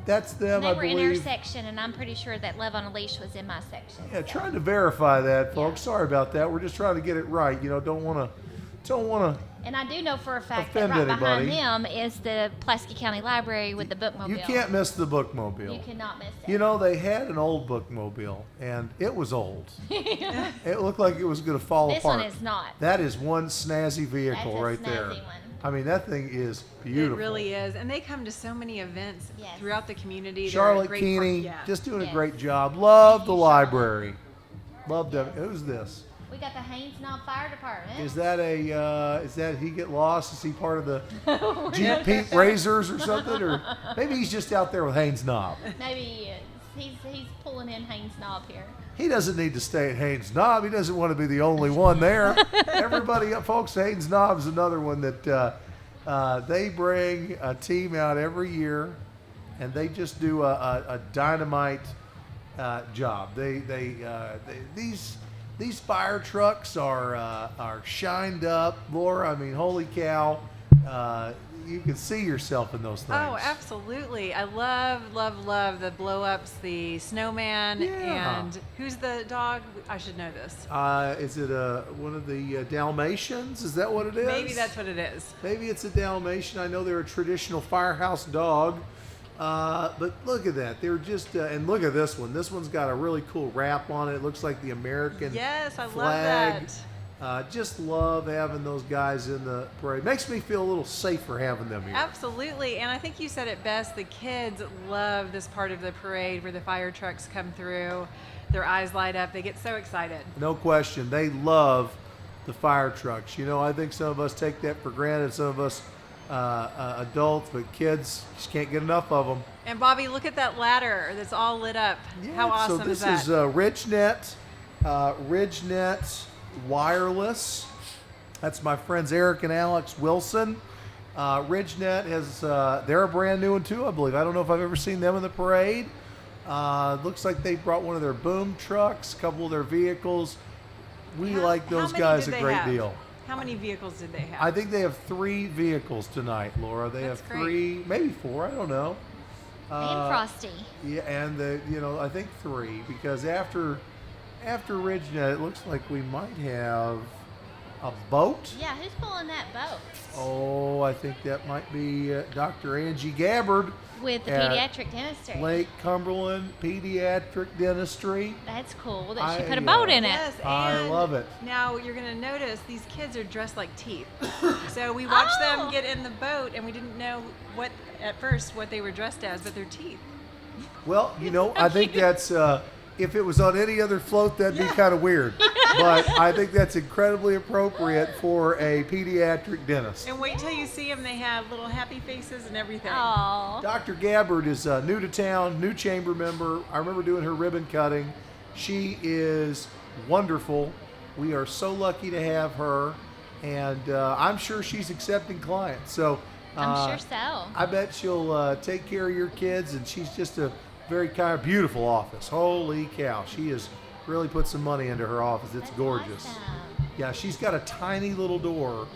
That's them, They I were in our believe. section, and I'm pretty sure that Love on a Leash was in my section. Yeah, trying to verify that, folks. Sorry about that. We're just trying to get it right. You know, don't want to. And I do know for a fact Offend that right anybody. behind them is the Pulaski County Library with the bookmobile. You can't miss the bookmobile. You cannot miss it. You know, they had an old bookmobile, and it was old. It looked like it was going to fall This apart. one is not. That is one snazzy vehicle That's a right there. snazzy one. I mean, that thing is beautiful. It really is. And they come to so many events Yes. throughout the community. They're a Charlotte great Keeney, yeah. just doing a Yes. great job. Love Thank the you, Charlotte. library. Love them. Who's this? We got the Haynes Knob Fire Department. Is that is that he get lost? Is he part of the Jeep Pete Razors or something? Or maybe he's just out there with Haynes Knob. Maybe he is. He's pulling in Haynes Knob here. He doesn't need to stay at Haynes Knob. He doesn't want to be the only one there. Everybody, folks, Haynes Knob is another one that they bring a team out every year, and they just do a dynamite job. These fire trucks are shined up, Laura. I mean, holy cow! You can see yourself in those things. Oh, absolutely. I love the blow ups, the snowman, Yeah. and who's the dog? I should know this. Is it one of the Dalmatians? Is that what it is? Maybe that's what it is. Maybe it's a Dalmatian. I know they're a traditional firehouse dog. But look at that. They're just, and look at this one. This one's got a really cool wrap on it. It looks like the American Yes, I flag. love that. Just love having those guys in the parade. Makes me feel a little safer having them here. Absolutely, and I think you said it best. The kids love this part of the parade where the fire trucks come through. Their eyes light up. They get so excited. No question. They love the fire trucks. You know, I think some of us take that for granted. Some of us adults, but kids just can't get enough of them. And Bobby, look at that ladder that's all lit up. How awesome so this is that? is RidgeNet Wireless. That's my friends Eric and Alex Wilson. RidgeNet has, they're a brand new one too, I believe. I don't know if I've ever seen them in the parade. Looks like they brought one of their boom trucks, a couple of their vehicles. We like How those many guys did a they great have? deal. How many vehicles did they have? I think they have 3 vehicles tonight, Laura. They That's have great. 3, maybe 4. I don't know. And Frosty. Yeah, and I think 3 because after RidgeNet, it looks like we might have a boat. Yeah, who's pulling that boat? Oh, I think that might be Dr. Angie Gabbard With the at pediatric dentistry. Lake Cumberland Pediatric Dentistry. That's cool that she I, put a boat in it. Yes, I and love it. Now you're going to notice these kids are dressed like teeth. So we watched Oh. them get in the boat, and we didn't know at first what they were dressed as, but they're teeth. Well, I think that's if it was on any other float, that'd be kind of weird. But I think that's incredibly appropriate for a pediatric dentist. And wait till you see them; they have little happy faces and everything. Oh, Dr. Gabbard is new to town, new chamber member. I remember doing her ribbon cutting. She is wonderful. We are so lucky to have her, and I'm sure she's accepting clients. So I'm sure so. I bet she'll take care of your kids, and she's just a very kind of beautiful office. Holy cow, she has really put some money into her office. It's That's gorgeous. awesome. Yeah, she's got a tiny little door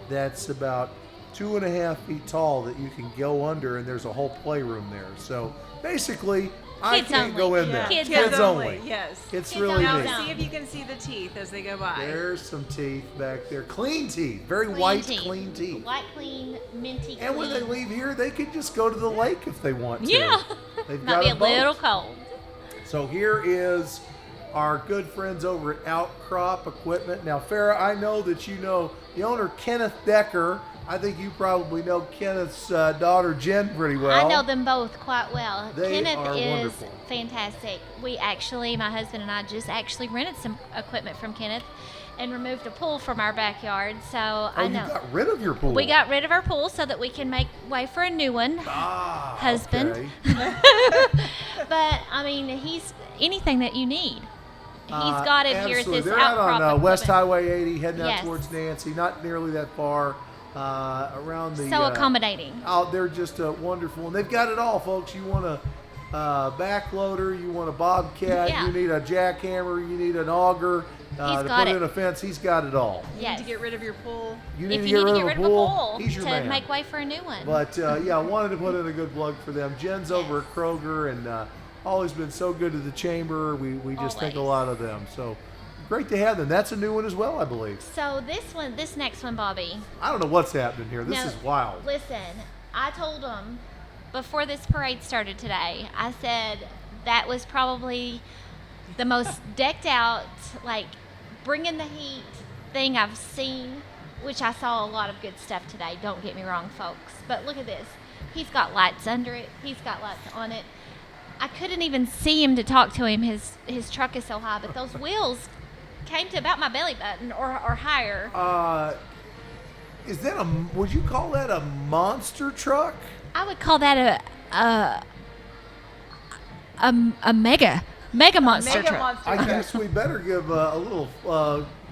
that's about 2.5 feet tall that you can go under, and there's a whole playroom there. So basically, I Kids can't go only. in there. Kids Kids only. only. Yes. It's Kids really only. neat. Now see if you can see the teeth as they go by. There's some teeth back there. Clean teeth. Very Clean white, teeth. clean teeth. White, clean, minty, And when they clean. leave here, they can just go to the lake if they want to. Yeah. They've Might got be a a boat. little cold. So here is our good friends over at Outcrop Equipment. Now, Farrah, I know that you know the owner, Kenneth Decker. I think you probably know Kenneth's daughter, Jen, pretty well. I know them both quite well. They Kenneth are is wonderful. fantastic. We actually, my husband and I just actually rented some equipment from Kenneth and removed a pool from our backyard. So I know. You got rid of your pool. We got rid of our pool so that we can make way for a new one. Husband. Okay. But I mean, he's anything that you need. He's got it here at Absolutely. this They're out Outcrop on West Equipment. Highway 80, heading out Yes. towards Nancy. Not nearly that far. Around the. So accommodating. Oh, they're just wonderful, and they've got it all, folks. You want a backloader, you want a bobcat, Yeah. you need a jackhammer, you need an auger to got put it. in a fence. He's got it all. You Yes. need to get rid of your pool. You need If to you get need rid to get of rid a of a pool. pool He's your to man. make way for a new one. But yeah, I wanted to put in a good plug for them. Jen's over at Kroger, and always been so good to the chamber. We just think a Always. lot of them. So great to have them. That's a new one as well, I believe. So this next one, Bobby. I don't know what's happening here. This No, is wild. Listen, I told them before this parade started today, I said that was probably the most decked out, like bringing the heat thing I've seen, which I saw a lot of good stuff today. Don't get me wrong, folks. But look at this. He's got lights under it. He's got lights on it. I couldn't even see him to talk to him. His truck is so high, but those wheels came to about my belly button or higher. Is that would you call that a monster truck? I would call that a mega monster Mega truck. monster I truck. guess we better give a little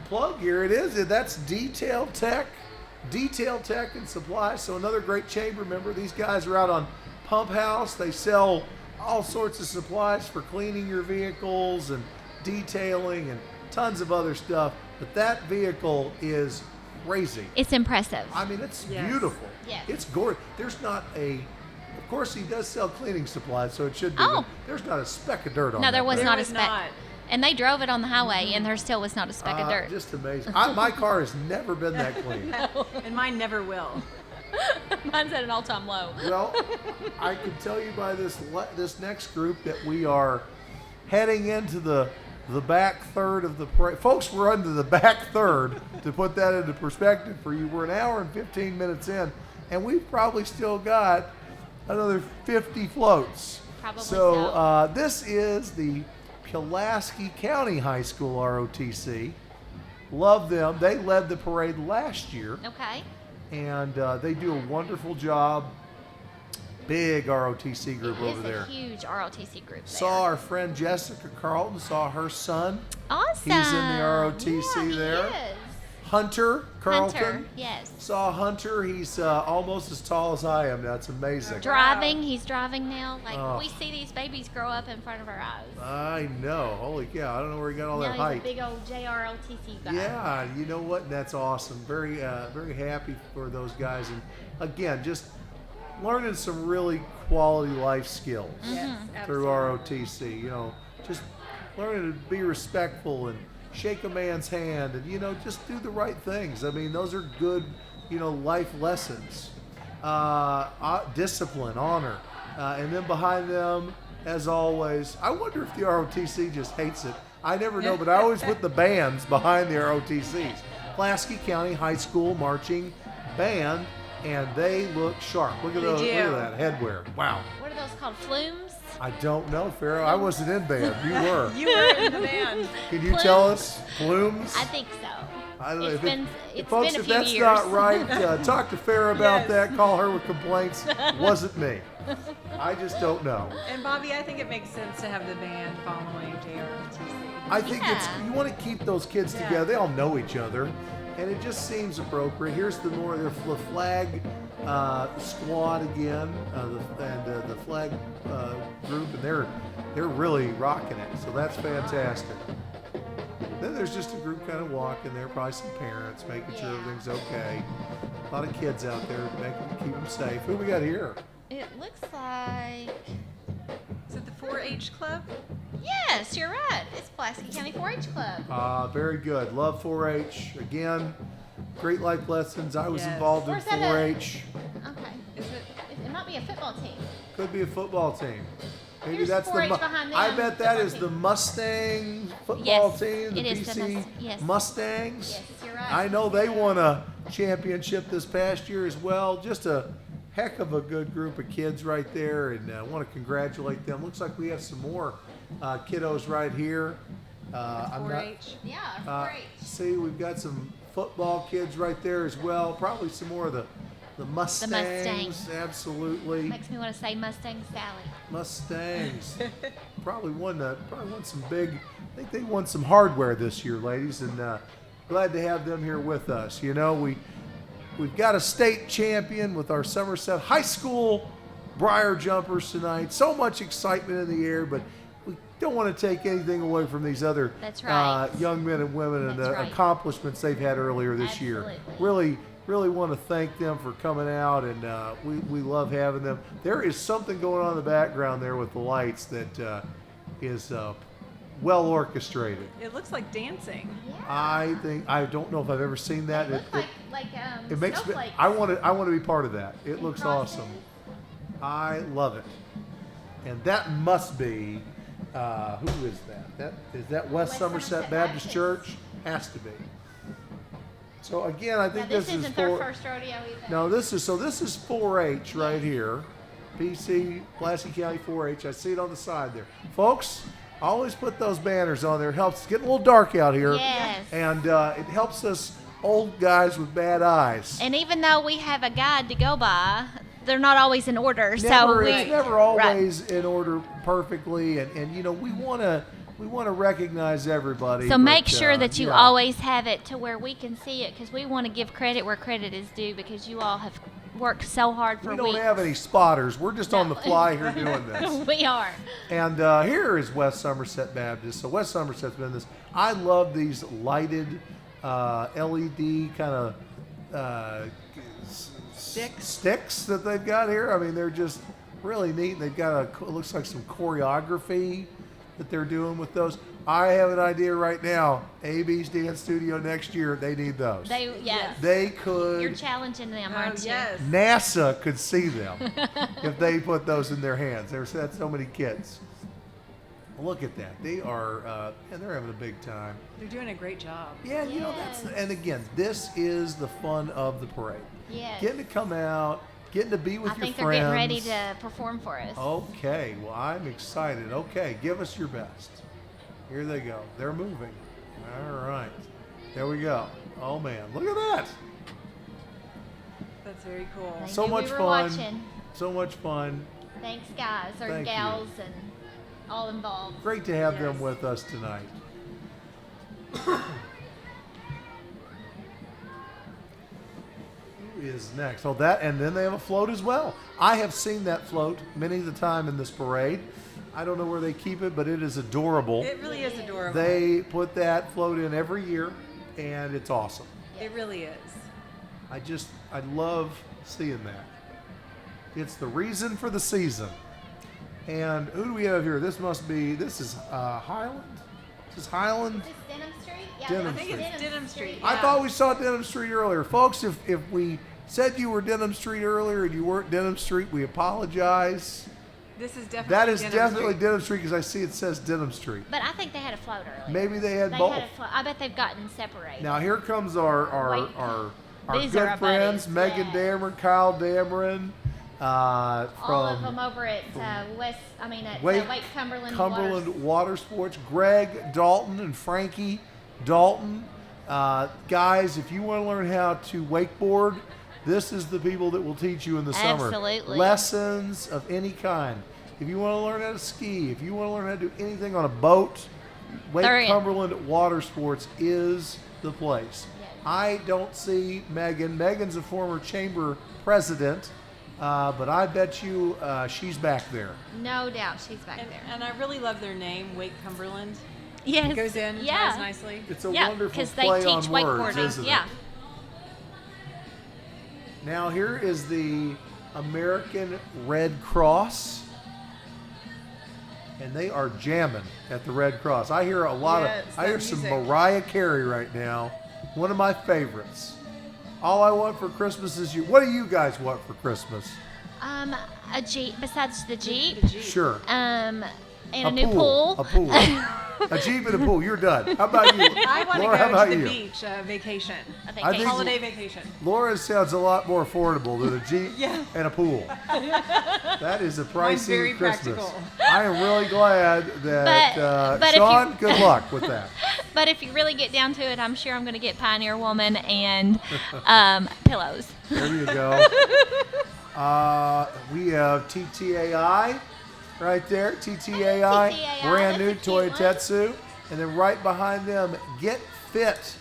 plug here. It is. That's Detail Tech. Detail Tech and Supply. So another great chamber member. These guys are out on Pump House. They sell all sorts of supplies for cleaning your vehicles and detailing and tons of other stuff. But that vehicle is crazy. It's impressive. I mean, it's Yes. beautiful. Yes. It's gorgeous. There's not a. Of course, he does sell cleaning supplies, so it should be. Oh. but there's not a speck of dirt on No, there that was thing. There not a was speck. not. And they drove it on the highway, and there still was not a speck of dirt. Just amazing. My car has never been that clean. And mine never will. Mine's at an all-time low. Well, I can tell you by this next group that we are heading into the back third of the parade. Folks, we're under the back third. To put that into perspective for you, we're an hour and 15 minutes in, and we've probably still got another 50 floats. Probably So this is the Pulaski County High School ROTC. Love them. They led the parade last year, Okay. and they do a wonderful job. Big ROTC group over there. It's a huge ROTC group there. Saw our friend Jessica Carlton, saw her son. Awesome. He's in the ROTC yeah, he there. is. Hunter Carlton. Hunter, yes. Saw Hunter. He's almost as tall as I am. That's amazing. Driving, he's driving now. Like, Oh. we see these babies grow up in front of our eyes. I know. Holy cow. I don't know where he got all now that he's height. a big old JROTC guy. Yeah, you know what? That's awesome. Very, very happy for those guys. And again, just learning some really quality life skills Yes, through absolutely. ROTC. You know, just learning to be respectful and shake a man's hand and, you know, just do the right things. I mean, those are good, you know, life lessons. Discipline, honor. And then behind them, as always, I wonder if the ROTC just hates it. I never know, but I always put the bands behind the ROTCs. Pulaski County High School Marching Band, and they look sharp. Look at They those. Look do. at that headwear. Wow. What are those called? Flumes? I don't know, Farrah. I wasn't in band. You were. You were in the band. Can you tell us? Plumes? I think so. I don't know. It's If been, it's folks, been a if few that's years. not right, talk to Farrah about Yes. that. Call her with complaints. Wasn't me. I just don't know. And Bobby, I think it makes sense to have the band following JROTC. I think Yeah. you want to keep those kids Yeah. together. They all know each other, and it just seems appropriate. Here's the flag squad again, the flag group, and they're really rocking it. So that's fantastic. Then there's just a group kind of walking there, probably some parents making sure Yeah. everything's okay. A lot of kids out there keep them safe. Who we got here? It looks like. Is it the 4-H club? Yes, you're right. It's Pulaski County 4-H Club. Very good. Love 4-H. Again, great life lessons. I was Yes. involved in Where's that at? 4-H. Okay. Is it? It might be a football team. Could be a football team. Maybe Here's that's 4-H the. behind them. I bet that is Football the team. Mustang football Yes, team. The it is the PC yes. Mustangs. Yes, you're right. I know they won a championship this past year as well. Just a heck of a good group of kids right there, and I want to congratulate them. Looks like we have some more kiddos right here. I'm not. 4-H? Yeah, Uh, 4-H. see, we've got some football kids right there as well. Probably some more of the Mustangs. Mustang. Absolutely. Makes me want to say Mustang Sally. Mustangs. probably won some big. I think they won some hardware this year, ladies, and glad to have them here with us. You know, we've got a state champion with our Somerset High School Briar Jumpers tonight. So much excitement in the air, but we don't want to take anything away from these other That's right. young men and women and That's the right. accomplishments they've had earlier this year. Absolutely. Really want to thank them for coming out, and we love having them. There is something going on in the background there with the lights that is well orchestrated. It looks like dancing. I don't know if I've ever seen that. They look like It makes me. snowflakes. I want to be part of that. It looks crosses. awesome. I love it, and that must be who is that? Is that West Somerset Baptist Church? Has to be. So again, I Now, think this is isn't their for. first rodeo either. No, this is 4-H right here. PC, Pulaski County 4-H. I see it on the side there. Folks, always put those banners on there. It helps. It's getting a little dark out here. Yes. And it helps us old guys with bad eyes. And even though we have a guide to go by, they're not always in order. It's Right. never always in order perfectly. And you know, we want to recognize everybody. So but, make sure that you yeah. always have it to where we can see it, because we want to give credit where credit is due, because you all have worked so hard for We don't weeks. have any spotters. We're just on the fly here doing this. We are. And here is West Somerset Baptist. So West Somerset's been this. I love these lighted LED kind of sticks that they've got here. I mean, they're just really neat. They've got it looks like some choreography that they're doing with those. I have an idea right now. AB's Dance Studio next year, they need those. Yes. They could. You're challenging them, Oh, aren't you? yes. NASA could see them if they put those in their hands. There's so many kids. Look at that. They are, and they're having a big time. They're doing a great job. Yeah, you know, and again, this is the fun of the parade. Yes. Getting to come out, getting to be with I your think friends. they're getting ready to perform for us. Okay, well, I'm excited. Okay, give us your best. Here they go. They're moving. All right. There we go. Oh, man. Look at that. That's very cool. They So knew much we were fun. watching. So much fun. Thanks, guys, or Thank you. gals, and all involved. Great to have them Yes. with us tonight. Who is next? Oh, that, and then they have a float as well. I have seen that float many the time in this parade. I don't know where they keep it, but it is adorable. It really is adorable. They put that float in every year, and it's awesome. It really is. I love seeing that. It's the reason for the season. And who do we have here? This is Highland? Is this Highland? Is this Denham Street? Yeah, Denham I think it's Denham Street. I Yeah. thought we saw Denham Street earlier. Folks, if we said you were Denham Street earlier and you weren't Denham Street, we apologize. This is definitely That is Denham definitely Street. Denham Street because I see it says Denham Street. But I think they had a float earlier. Maybe they had They both. had a float. I bet they've gotten separated. Now here comes our These good are our friends, buddies, Megan yes. Dameron, Kyle Dameron, all of from them over at Wake Wake Cumberland. Cumberland Water Sports, Greg Dalton and Frankie Dalton. Guys, if you want to learn how to wakeboard, this is the people that will teach you in the summer. Absolutely. Lessons of any kind. If you want to learn how to ski, if you want to learn how to do anything on a boat, They're Wake in. Cumberland Water Sports is the place. Yes. I don't see Megan. Megan's a former chamber president, but I bet you she's back there. No doubt she's back there. And I really love their name, Wake Cumberland. Yes. It goes in, Yeah. ties nicely. It's a Yeah, wonderful because they play teach on words, wakeboarding. isn't Yeah. it? Now here is the American Red Cross, and they are jamming at the Red Cross. I hear a lot Yes, I hear that some music. Mariah Carey right now. One of my favorites. All I want for Christmas is you. What do you guys want for Christmas? A Jeep besides the Jeep. The Jeep. Sure. And a new pool. A pool. A Jeep and a pool. You're done. How about you? I want Laura, how to go about to the you? beach, vacation. I think I they- think- Holiday vacation. Laura sounds a lot more affordable than a Jeep Yeah. and a pool. That is a Mine's pricey very Christmas. practical. I am really glad that But if you- Sean, good luck with that. But if you really get down to it, I'm sure I'm going to get Pioneer Woman and pillows. There you go. We have TTAI right there. TTAI, TTAI, brand new that's a cute one. Toyotetsu. And then right behind them, Get Fit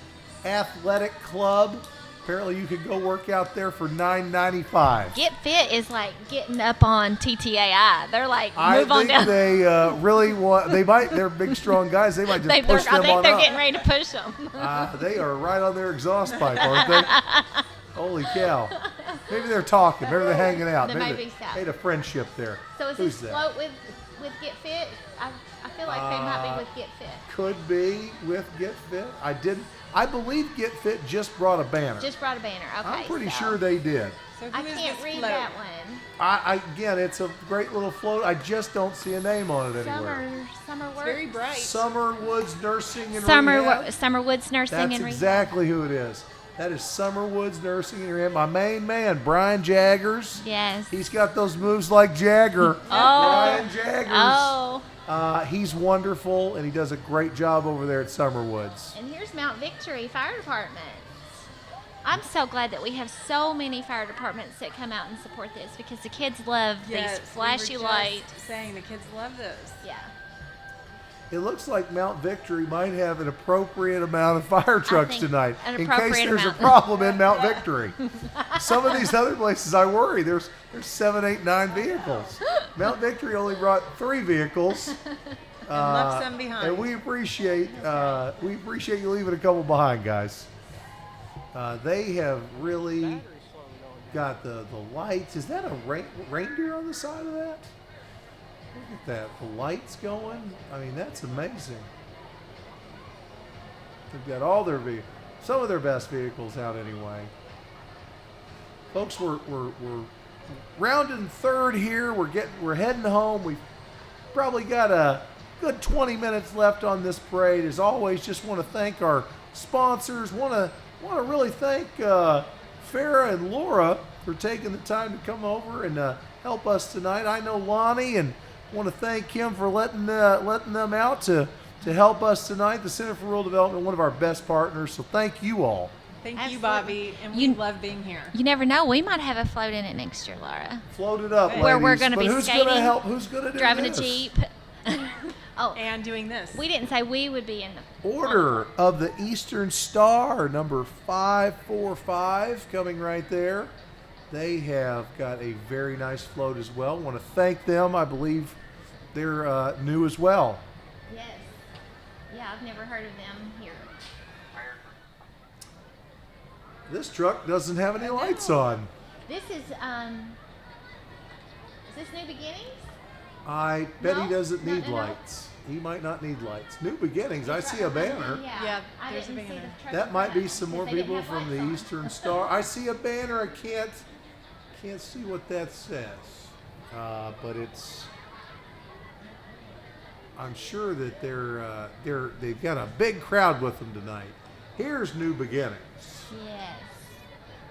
Athletic Club. Apparently you could go work out there for $9.95. Get Fit is like getting up on TTAI. They're like, I move on think down. they really want. They're big, strong guys. They might just push I them think on they're up. getting ready to push them. They are right on their exhaust pipe, aren't they? Holy cow! Maybe they're talking. Maybe they're hanging out. They Maybe may be so. They had a friendship there. So is Who's this that? float with Get Fit? I feel like they might be with Get Fit. Could be with Get Fit. I believe Get Fit just brought a banner. Just brought a banner. Okay. I'm pretty so sure they did. So I who is can't this read float? that one. Again, it's a great little float. I just don't see a name on it anywhere. Summer It's work. very bright. Summer Woods Nursing and Rehab. Summer Woods Nursing That's and Rehab. exactly who it is. That is Summer Woods Nursing and Rehab. My main man, Brian Jaggers. Yes. He's got those moves like Jagger. Brian Jaggers. Oh. He's wonderful, and he does a great job over there at Summer Woods. And here's Mount Victory Fire Department. I'm so glad that we have so many fire departments that come out and support this because the kids love Yes, these flashy we were just lights. saying the kids love those. Yeah. It looks like Mount Victory might have an appropriate amount of fire trucks think tonight an in case appropriate there's amount. a problem in Mount Victory. Some of these other places, I worry. There's 7, 8, 9 vehicles. Mount Victory only brought 3 vehicles. And left some behind. And we appreciate you leaving a couple behind, guys. They have really got the lights. Is that a reindeer on the side of that? Look at that. The lights going. I mean, that's amazing. They've got all their some of their best vehicles out anyway. Folks, we're rounding third here. We're heading home. We've probably got a good 20 minutes left on this parade. As always, just want to thank our sponsors. Want to really thank Farrah and Laura for taking the time to come over and help us tonight. I know Lonnie, and want to thank him for letting them out to help us tonight. The Center for Rural Development, one of our best partners. So thank you all. Thank Absolutely. you, Bobby, and we love being here. You never know. We might have a float in it next year, Laura. Float it up, Where we're ladies. gonna But be who's skating, gonna help? Who's gonna do Driving this? a Jeep. Oh, And doing this. we didn't say we would be in the Order of the Eastern Star, number 545, coming right there. They have got a very nice float as well. Want to thank them. I believe they're new as well. Yes. Yeah, I've never heard of them here. This truck doesn't have any lights on. This is this New Beginnings? I bet he No? doesn't No, need no, no. lights. He might not need lights. New Beginnings. I see a banner. Yeah, I there's a didn't see banner. the truck That in might front be of some them more 'cause they people didn't have from the lights on. Eastern Star. I see a banner. I can't see what that says, but it's. I'm sure that they've got a big crowd with them tonight. Here's New Beginnings. Yes.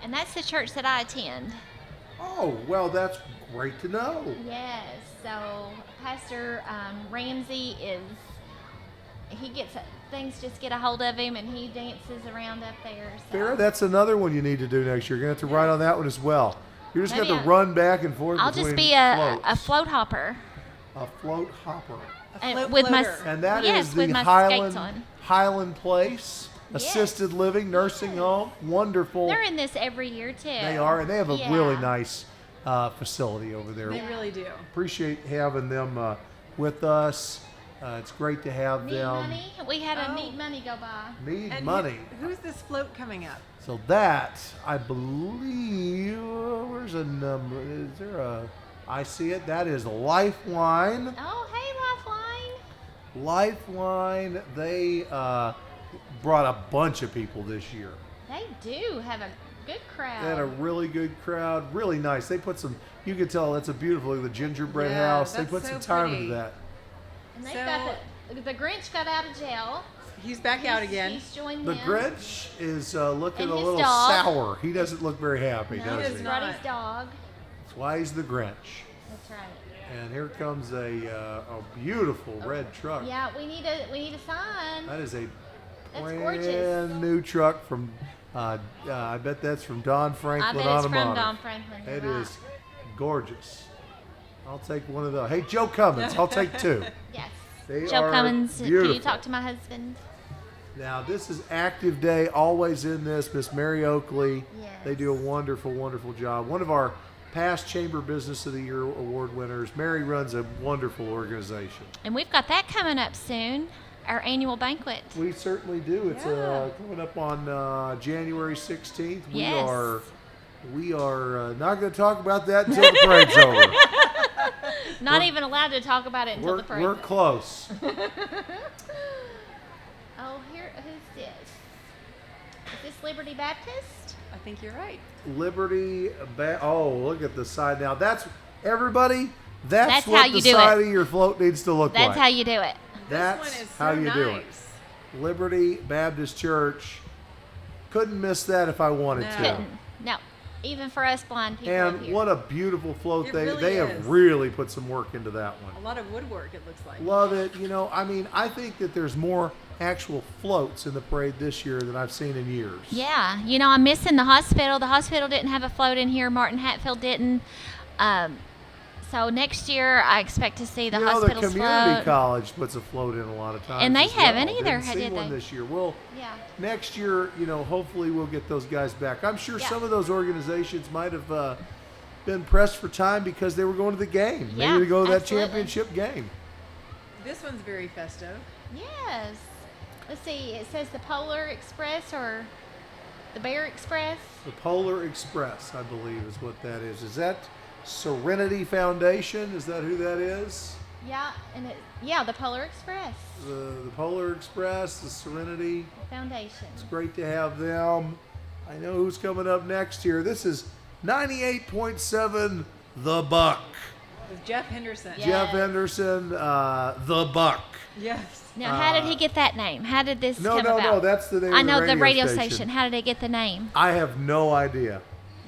And that's the church that I attend. Oh, well, that's great to know. Yes. So Pastor Ramsey he gets things just get a hold of him and he dances around up there. So. Farrah, that's another one you need to do next year. You're going to have to write on that one as well. You're just going to Maybe have to run back and forth I'll between just be a floats. float hopper. A float hopper. Float With my floater. And that is Yes, the with my skates Highland on. Highland Place, assisted living, nursing home, wonderful. They're in this every year too. They are, and they have a Yeah. really nice facility over there. They really do. Appreciate having them with us. It's great to have Need them. money? We had a Oh. need money go by. Need And money. Who's this float coming up? So that, I believe, where's a number? Is there a? I see it. That is Lifeline. Oh, hey, Lifeline. Lifeline. They brought a bunch of people this year. They do have a good crowd. They had a really good crowd. Really nice. They put some. You can tell that's a beautiful. The gingerbread Yeah, house. They that's put so some time pretty. into that. And they've So- got the Grinch got out of jail. He's back out again. He's joined The them. Grinch is looking And a his little dog. sour. He doesn't look very happy, No, does he he? does brought not. his dog. That's why he's the Grinch. That's right. And here comes a beautiful red truck. Yeah, we need a sign. That is a That's brand gorgeous. new truck from. I bet that's from Don I Franklin bet it's from Automotive. Don Franklin. It you're is right. gorgeous. I'll take one of those. Hey, Joe Cummins, I'll take two. Yes. They Joe are Cummins, can beautiful. you talk to my husband? Now, this is Active Day, always in this. Miss Mary Oakley. Yes. They do a wonderful, wonderful job. One of our past Chamber Business of the Year award winners. Mary runs a wonderful organization. And we've got that coming up soon, our annual banquet. We certainly do. It's Yeah. coming up on January 16th. Yes. We are not going to talk about that until the parade's over. Not even allowed to talk about it until the parade. We're close. Oh, who's this? Is this Liberty Baptist? I think you're right. Liberty. Oh, look at the side now. That's everybody. That's That's what how the you do side it. of your float needs to look That's like. how you do it. That's This one is how so you do it. nice. Liberty Baptist Church. Couldn't miss that if I wanted No. to. Couldn't. No. Even for us blind people up And here. what a beautiful float. It They really have is. really put some work into that one. A lot of woodwork, it looks like. Love it. You know, I mean, I think that there's more actual floats in the parade this year than I've seen in years. Yeah, you know, I'm missing the hospital. The hospital didn't have a float in here. Martin Hatfield didn't. So next year, I expect to see the You know, the hospital's community float. college puts a float in a lot of times. And they as haven't well. either, Didn't see did one they? this year. Well, Yeah. next year, you know, hopefully we'll get those guys back. I'm sure Yeah. some of those organizations might have been pressed for time because they were going to the game. Yeah, Maybe to go to that absolutely. championship game. This one's very festive. Yes. Let's see. It says the Polar Express or the Bear Express. The Polar Express, I believe, is what that is. Is that Serenity Foundation? Is that who that is? Yeah, and the Polar Express The Polar Express, the Serenity. Foundation. It's great to have them. I know who's coming up next here. This is 98.7 The Buck. With Jeff Henderson. Yeah. Jeff Henderson, The Buck. Yes. Now, how did he get that name? How did this come about? No, that's the name I of know the the radio station. station. How did they get the name? I have no idea.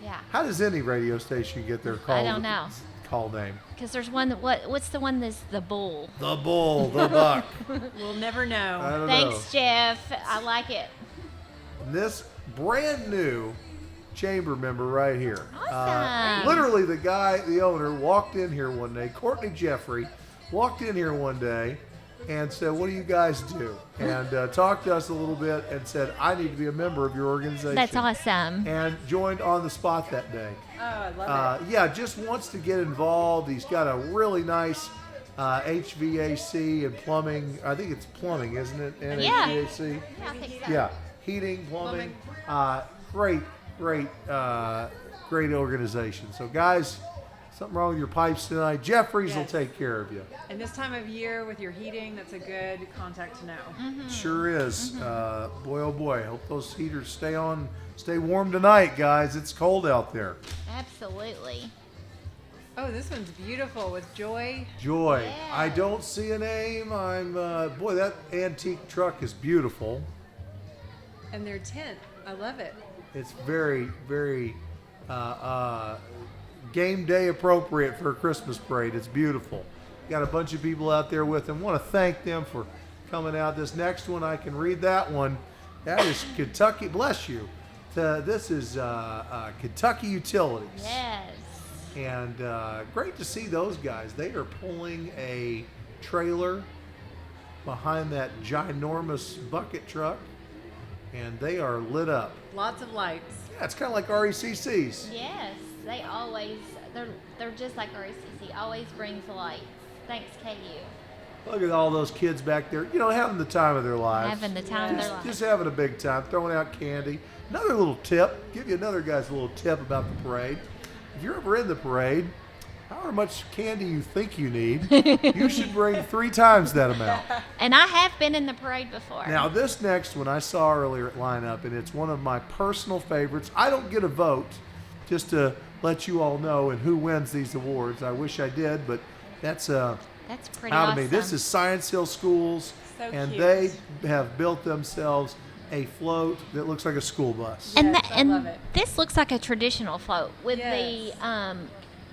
Yeah, How does any radio station get their don't know. call name? because there's one that what's the one that's the bull? The Bull, The Buck. We'll never know. I don't know. Thanks, Jeff. I like it. This brand new chamber member right here. Awesome. Literally, the owner, walked in here one day. Courtney Jeffrey walked in here one day and said, "What do you guys do?" And talked to us a little bit and said, "I need to be a member of your organization." That's awesome. And joined on the spot that day. Oh, I love it. Yeah, just wants to get involved. He's got a really nice HVAC and plumbing. I think it's plumbing, isn't it? And Yeah. HVAC. Yeah, I think so. Yeah, heating, plumbing. Great organization. So, guys, something wrong with your pipes tonight? Jeffries will Yes. take care of you. And this time of year with your heating, that's a good contact to know. Sure is. Boy, oh boy. Hope those heaters stay warm tonight, guys. It's cold out there. Absolutely. Oh, this one's beautiful with Joy. Joy. Yeah. I don't see a name. Boy, that antique truck is beautiful. And their tent. I love it. It's very, very game day appropriate for a Christmas parade. It's beautiful. Got a bunch of people out there with them. Want to thank them for coming out. This next one, I can read that one. That is Kentucky. Bless you. This is Kentucky Utilities. Yes. And great to see those guys. They are pulling a trailer behind that ginormous bucket truck, and they are lit up. Lots of lights. Yeah, it's kind of like RECC's. Yes. They always they're just like RECC. Always brings lights. Thanks, KU. Look at all those kids back there, having the time of their lives. Having the time of their lives. Just having a big time, throwing out candy. Another little tip, give you another guy's little tip about the parade. If you're ever in the parade, however much candy you think you need, you should bring 3 times that amount. And I have been in the parade before. Now, this next one I saw earlier at lineup, and it's one of my personal favorites. I don't get a vote, just to let you all know and who wins these awards. I wish I did, but that's pretty out awesome. of me. This is Science Hill Schools, So and cute. they have built themselves a float that looks like a school bus. and Yes, I love it. this looks like a traditional float with Yes. the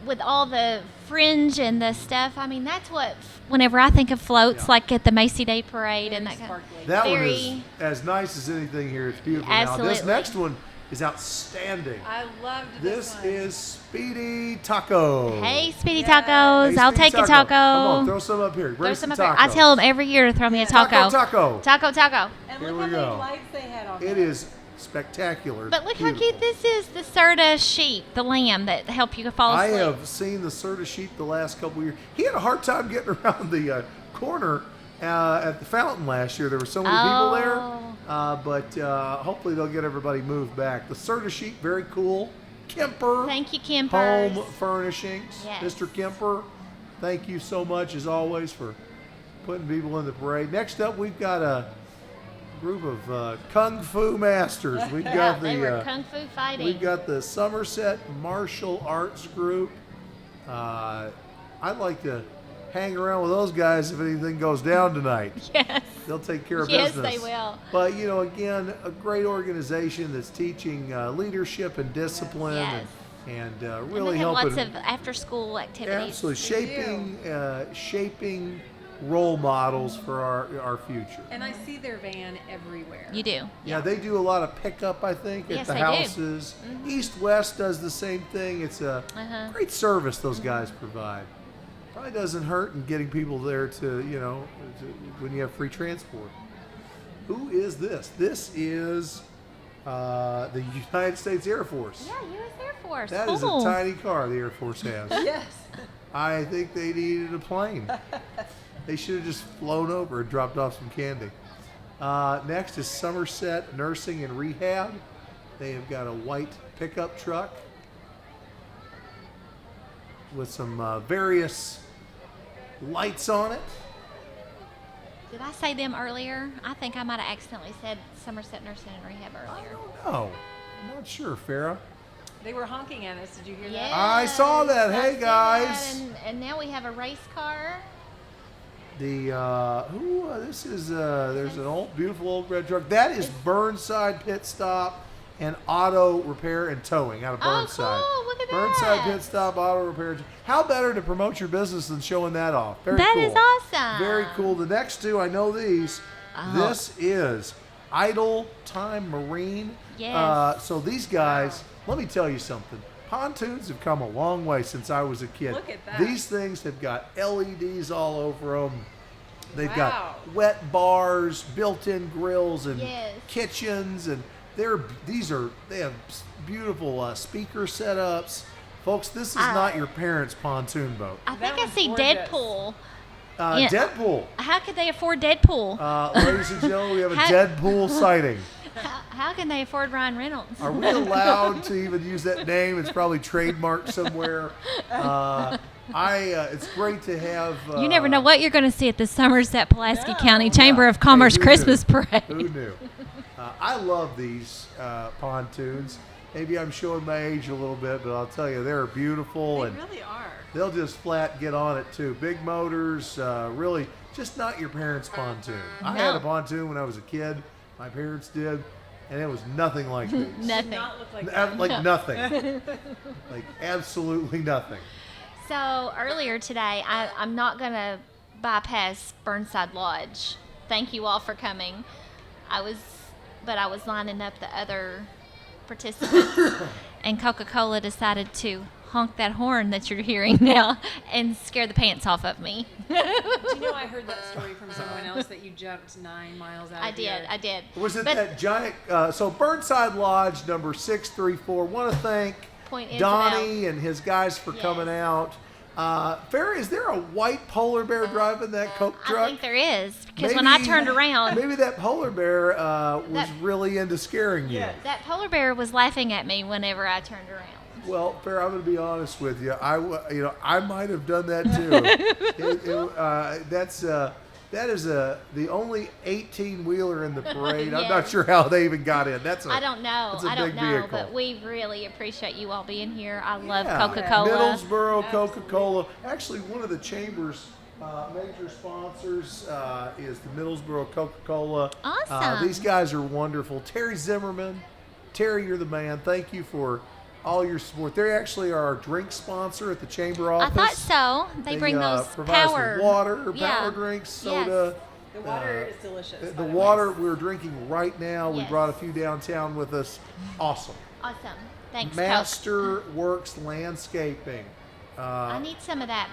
with all the fringe and the stuff. I mean, that's what whenever I think of floats, Yeah. like at the Macy Day Parade and Very that kind of. sparkly. That one Very- is as nice as anything here. It's beautiful. Now, this Absolutely. next one is outstanding. I loved This one. is Speedy Taco. Hey, Speedy Yeah. Tacos! Hey, I'll Speedy take a taco. Come on, throw some up here. Bring Throw some some up here. tacos. I tell them every year to throw me a taco. Taco. Taco. And Here look we how go. many lights they had on It there. is spectacular. But look how Beautiful. cute this is. The Serta sheep, the lamb that help you fall I asleep. have seen the Serta sheep the last couple of years. He had a hard time getting around the corner at the fountain last year. There were so many people there. But hopefully they'll get everybody moved back. The Serta sheep, very cool. Kemper. Thank you, Kemper. Home Furnishings. Yes. Mr. Kemper, thank you so much, as always, for putting people in the parade. Next up, we've got a group of Kung Fu masters. We've Yeah, got they were the kung fu fighting. we've got the Somerset Martial Arts Group. I'd like to hang around with those guys if anything goes down tonight. Yes. They'll take care of Yes, business. they will. But again, a great organization that's teaching leadership and discipline, Yes. and And really they have helping. lots of after-school activities. Absolutely shaping role models for our future. And I see their van everywhere. You do. Yeah, they do a lot of pickup, I think, at Yes, the they do. Mm-hmm. houses. East West does the same thing. It's a Uh-huh. great service those guys provide. Probably doesn't hurt in getting people there to when you have free transport. Who is this? This is the United States Air Force. Yeah, U.S. Air Force. That is a Cool. tiny car the Air Force has. Yes. I think they needed a plane. They should have just flown over and dropped off some candy. Next is Somerset Nursing and Rehab. They have got a white pickup truck with some various lights on it. Did I say them earlier? I think I might have accidentally said Somerset Nursing and Rehab earlier. No, I'm not sure, Farrah. They were honking at us. Did you hear Yes, that? I saw that. I Hey, see guys. that. And now we have a race car. This is there's an old, beautiful old red truck. That is Burnside Pit Stop and Auto Repair and Towing out of Oh, Burnside. cool. Look at Burnside that. Pit Stop, Auto Repair. How better to promote your business than showing that off? Very That cool. is awesome. Very cool. The next two, I know these. Oh. This is Idle Time Marine. Yes. So these guys, let me tell you something. Pontoons have come a long way since I was a kid. Look at that. These things have got LEDs all over them. They've Wow. got wet bars, built-in grills, and Yes. kitchens, and they have beautiful speaker setups. Folks, this is not your parents' pontoon boat. I That think I was see gorgeous. Deadpool. Yeah. Deadpool. How could they afford Deadpool? Ladies and gentlemen, we have a How- Deadpool sighting. How can they afford Ryan Reynolds? Are we allowed to even use that name? It's probably trademarked somewhere. It's great to have. You never know what you're going to see at the Somerset Pulaski County Chamber of Hey, Commerce who Christmas knew? Parade. Who knew? I love these pontoons. Maybe I'm showing my age a little bit, but I'll tell you, they're beautiful, They and really are. they'll just flat get on it too. Big motors, really, just not your parents' pontoon. I had No. a pontoon when I was a kid. My parents did, and it was nothing like these. Nothing. Not look like that. Like nothing. Like absolutely nothing. So earlier today, I'm not going to bypass Burnside Lodge. Thank you all for coming. I was lining up the other participants, and Coca-Cola decided to honk that horn that you're hearing now and scare the pants off of me. Do you know I heard that story from someone else that you jumped 9 miles out of your... I did. Was it But that giant? So Burnside Lodge number 634. Want to thank Point Isabel. Donnie and his guys for Yes. coming out. Farrah, is there a white polar bear driving that Coke truck? I think there is, because when I Maybe- turned around, maybe that polar bear was That- really into scaring you. Yeah. that polar bear was laughing at me whenever I turned around. Well, Farrah, I'm going to be honest with you. I might have done that too. That is the only 18-wheeler in the parade. I'm not Yes. sure how they even got in. I don't know. That's a I don't big know, vehicle. but we really appreciate you all being here. I love Yeah. Coca-Cola. Middlesboro Coca-Cola. Actually, one of the chamber's major sponsors is the Middlesboro Coca-Cola. Awesome. These guys are wonderful. Terry Zimmerman. Terry, you're the man. Thank you for all your support. They actually are our drink sponsor at the chamber I office. thought so. They bring those provide us with power water, yeah. power drinks, soda. The water is delicious. The by the way. water we're drinking right now. We Yes. brought a few downtown with us. Awesome. Awesome. Thanks, Coke. Master Works Landscaping. I need some of that.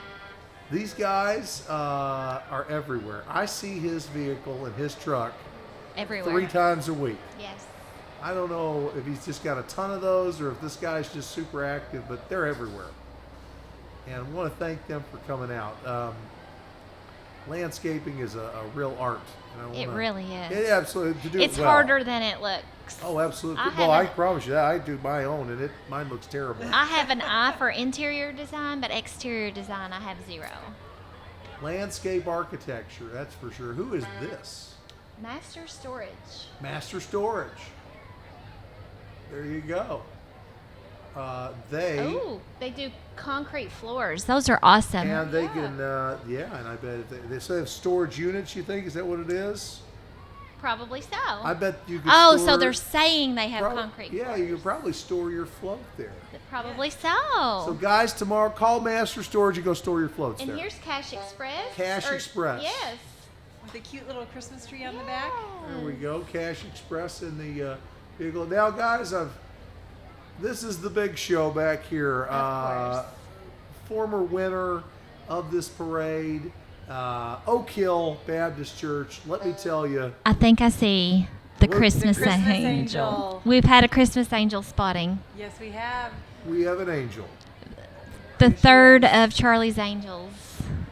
These guys are everywhere. I see his vehicle and his truck Everywhere. 3 times a week. Yes. I don't know if he's just got a ton of those or if this guy's just super active, but they're everywhere. And I want to thank them for coming out. Landscaping is a real art. And I It wanna- really is. It absolutely to do It's it well. harder than it looks. Oh, absolutely. I Well, I haven't- promise you that. I do my own, and mine looks terrible. I have an eye for interior design, but exterior design I have 0. Landscape architecture, that's for sure. Who is this? Master Storage. Master Storage. There you go. Oh, they do concrete floors. Those are awesome. And they can, and I bet if they say have storage units, you think? Is that what it is? Probably so. I bet you could Oh, store, so they're saying they have prob- concrete Yeah, floors. you could probably store your float there. Probably so. So, guys, tomorrow, call Master Storage and go store your floats And there. here's Cash Express. Cash Express. Yes. With the cute little Christmas tree on the back. There we go, Cash Express in the vehicle. Now, guys, this is the big show back here. Of course. Former winner of this parade, Oak Hill Baptist Church. Let me tell you, I think I see the Look- Christmas, The Christmas angel. angel. We've had a Christmas angel spotting. Yes, we have. we have an angel. The third of Charlie's Angels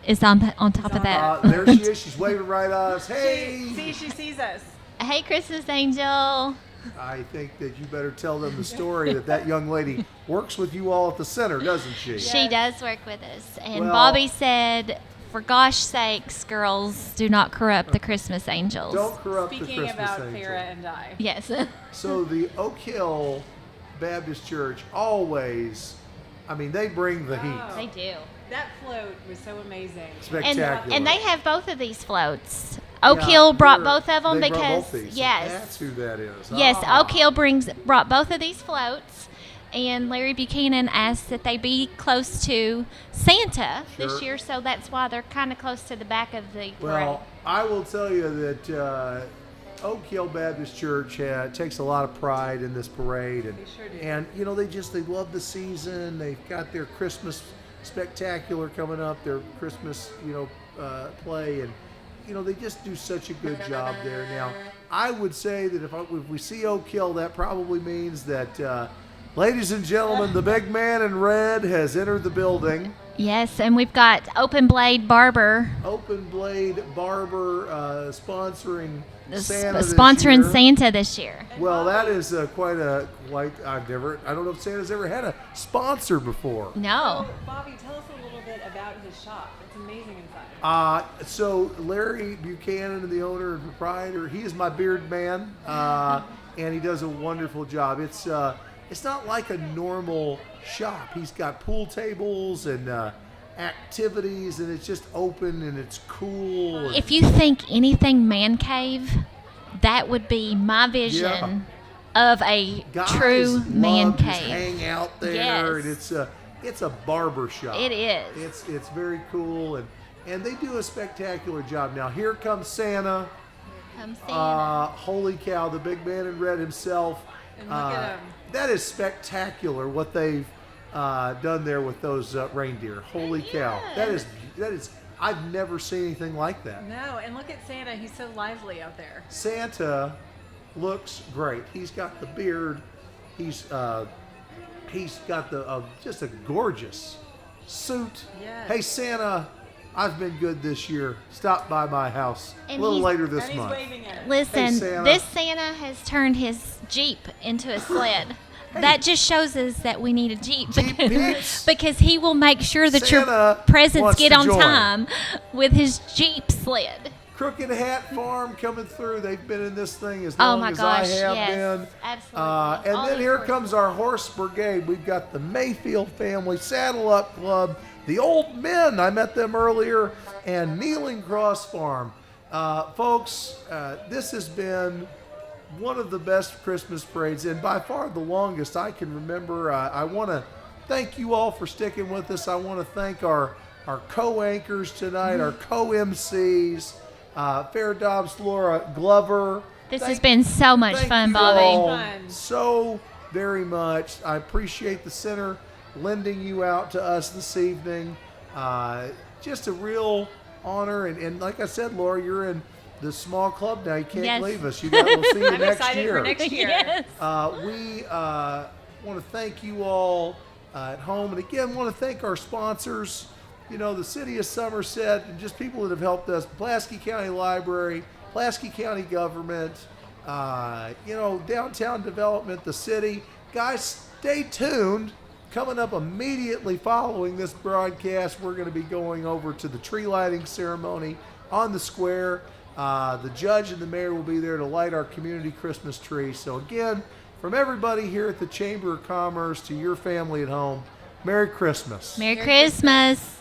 is on top of that. There she is. She's waving right at us. Hey! She sees us. Hey, Christmas angel. I think that you better tell them the story that young lady works with you all at the center, doesn't she? She does work with us. And Well- Bobby said for gosh sakes, girls, do not corrupt the Christmas angels. Don't corrupt the Speaking Christmas about angel. Farah and I. Yes. So the Oak Hill Baptist Church always, I mean, they bring the heat. Oh. They do. That float was so amazing. Spectacular. And they have both of these floats. Oak Yeah, Hill brought they're- both of them they brought because both these. yes, That's who that is. yes, Ah. Oak Hill brought both of these floats, and Larry Buchanan asked that they be close to Santa this Sure. year, so that's why they're kind of close to the back of the parade. Well, I will tell you that Oak Hill Baptist Church takes a lot of pride in this parade, and They sure do. and you know they love the season. They've got their Christmas spectacular coming up, their Christmas play, and you know they just do such a good job there. Now, I would say that if we see Oak Hill, that probably means that. Ladies and gentlemen, the big man in red has entered the building. Yes, and we've got Open Blade Barber Open Blade Barber sponsoring Santa this sponsoring year. Santa this year. Well, that is quite. I don't know if Santa's ever had a sponsor before. No. So, Bobby, tell us a little bit about his shop. It's amazing inside. So Larry Buchanan, the owner and proprietor, he is my beard man, and he does a wonderful job. It's not like a normal shop. He's got pool tables and activities, and it's just open and it's cool. and- If you think anything man cave, that would be my vision of a Guys true man love to cave. hang out there, Yes. and it's a barber shop. It is. It's very cool, and they do a spectacular job. Now here comes Santa. Come Santa. Holy cow, the big man in red himself. And look at him. That is spectacular what they've done there with those reindeer. Holy cow, that is I've never seen anything like that. No, and look at Santa. He's so lively out there. Santa looks great. He's got the beard. He's got the just a gorgeous suit. Yes. Hey Santa, I've been good this year. Stop by my house And a little he's- later this And he's month. waving at us. Listen, Hey, Santa. this Santa has turned his Jeep into a sled. That just shows us that we need a Jeep, Jeep peeps. because he will make sure that Santa your presents wants get to on join. time with his Jeep sled. Crooked Hat Farm coming through. They've been in this thing as Oh long my as gosh, I have yes, been. absolutely. And All then these here horses. comes our horse brigade. We've got the Mayfield family, Saddle Up Club, the Old Men. I met them earlier, and Kneeling Cross Farm. Folks, this has been one of the best Christmas parades, and by far the longest I can remember. I want to thank you all for sticking with us. I want to thank our co-anchors tonight, our co-MCs, Fair Dobbs, Laura Glover. This Thank- has been so much thank fun, you Bobby. all Fun. so very much. I appreciate the center lending you out to us this evening. Just a real honor, and like I said, Laura, you're in the small club now. You can't Yes. leave us. We'll see you I'm next excited year. for next year. Yes. We want to thank you all at home, and again, want to thank our sponsors. You know, the city of Somerset, and just people that have helped us. Pulaski County Library, Pulaski County Government, downtown development, the city. Guys, stay tuned. Coming up immediately following this broadcast, we're going to be going over to the tree lighting ceremony on the square. The judge and the mayor will be there to light our community Christmas tree. So again, from everybody here at the Chamber of Commerce to your family at home, Merry Christmas. Merry Christmas.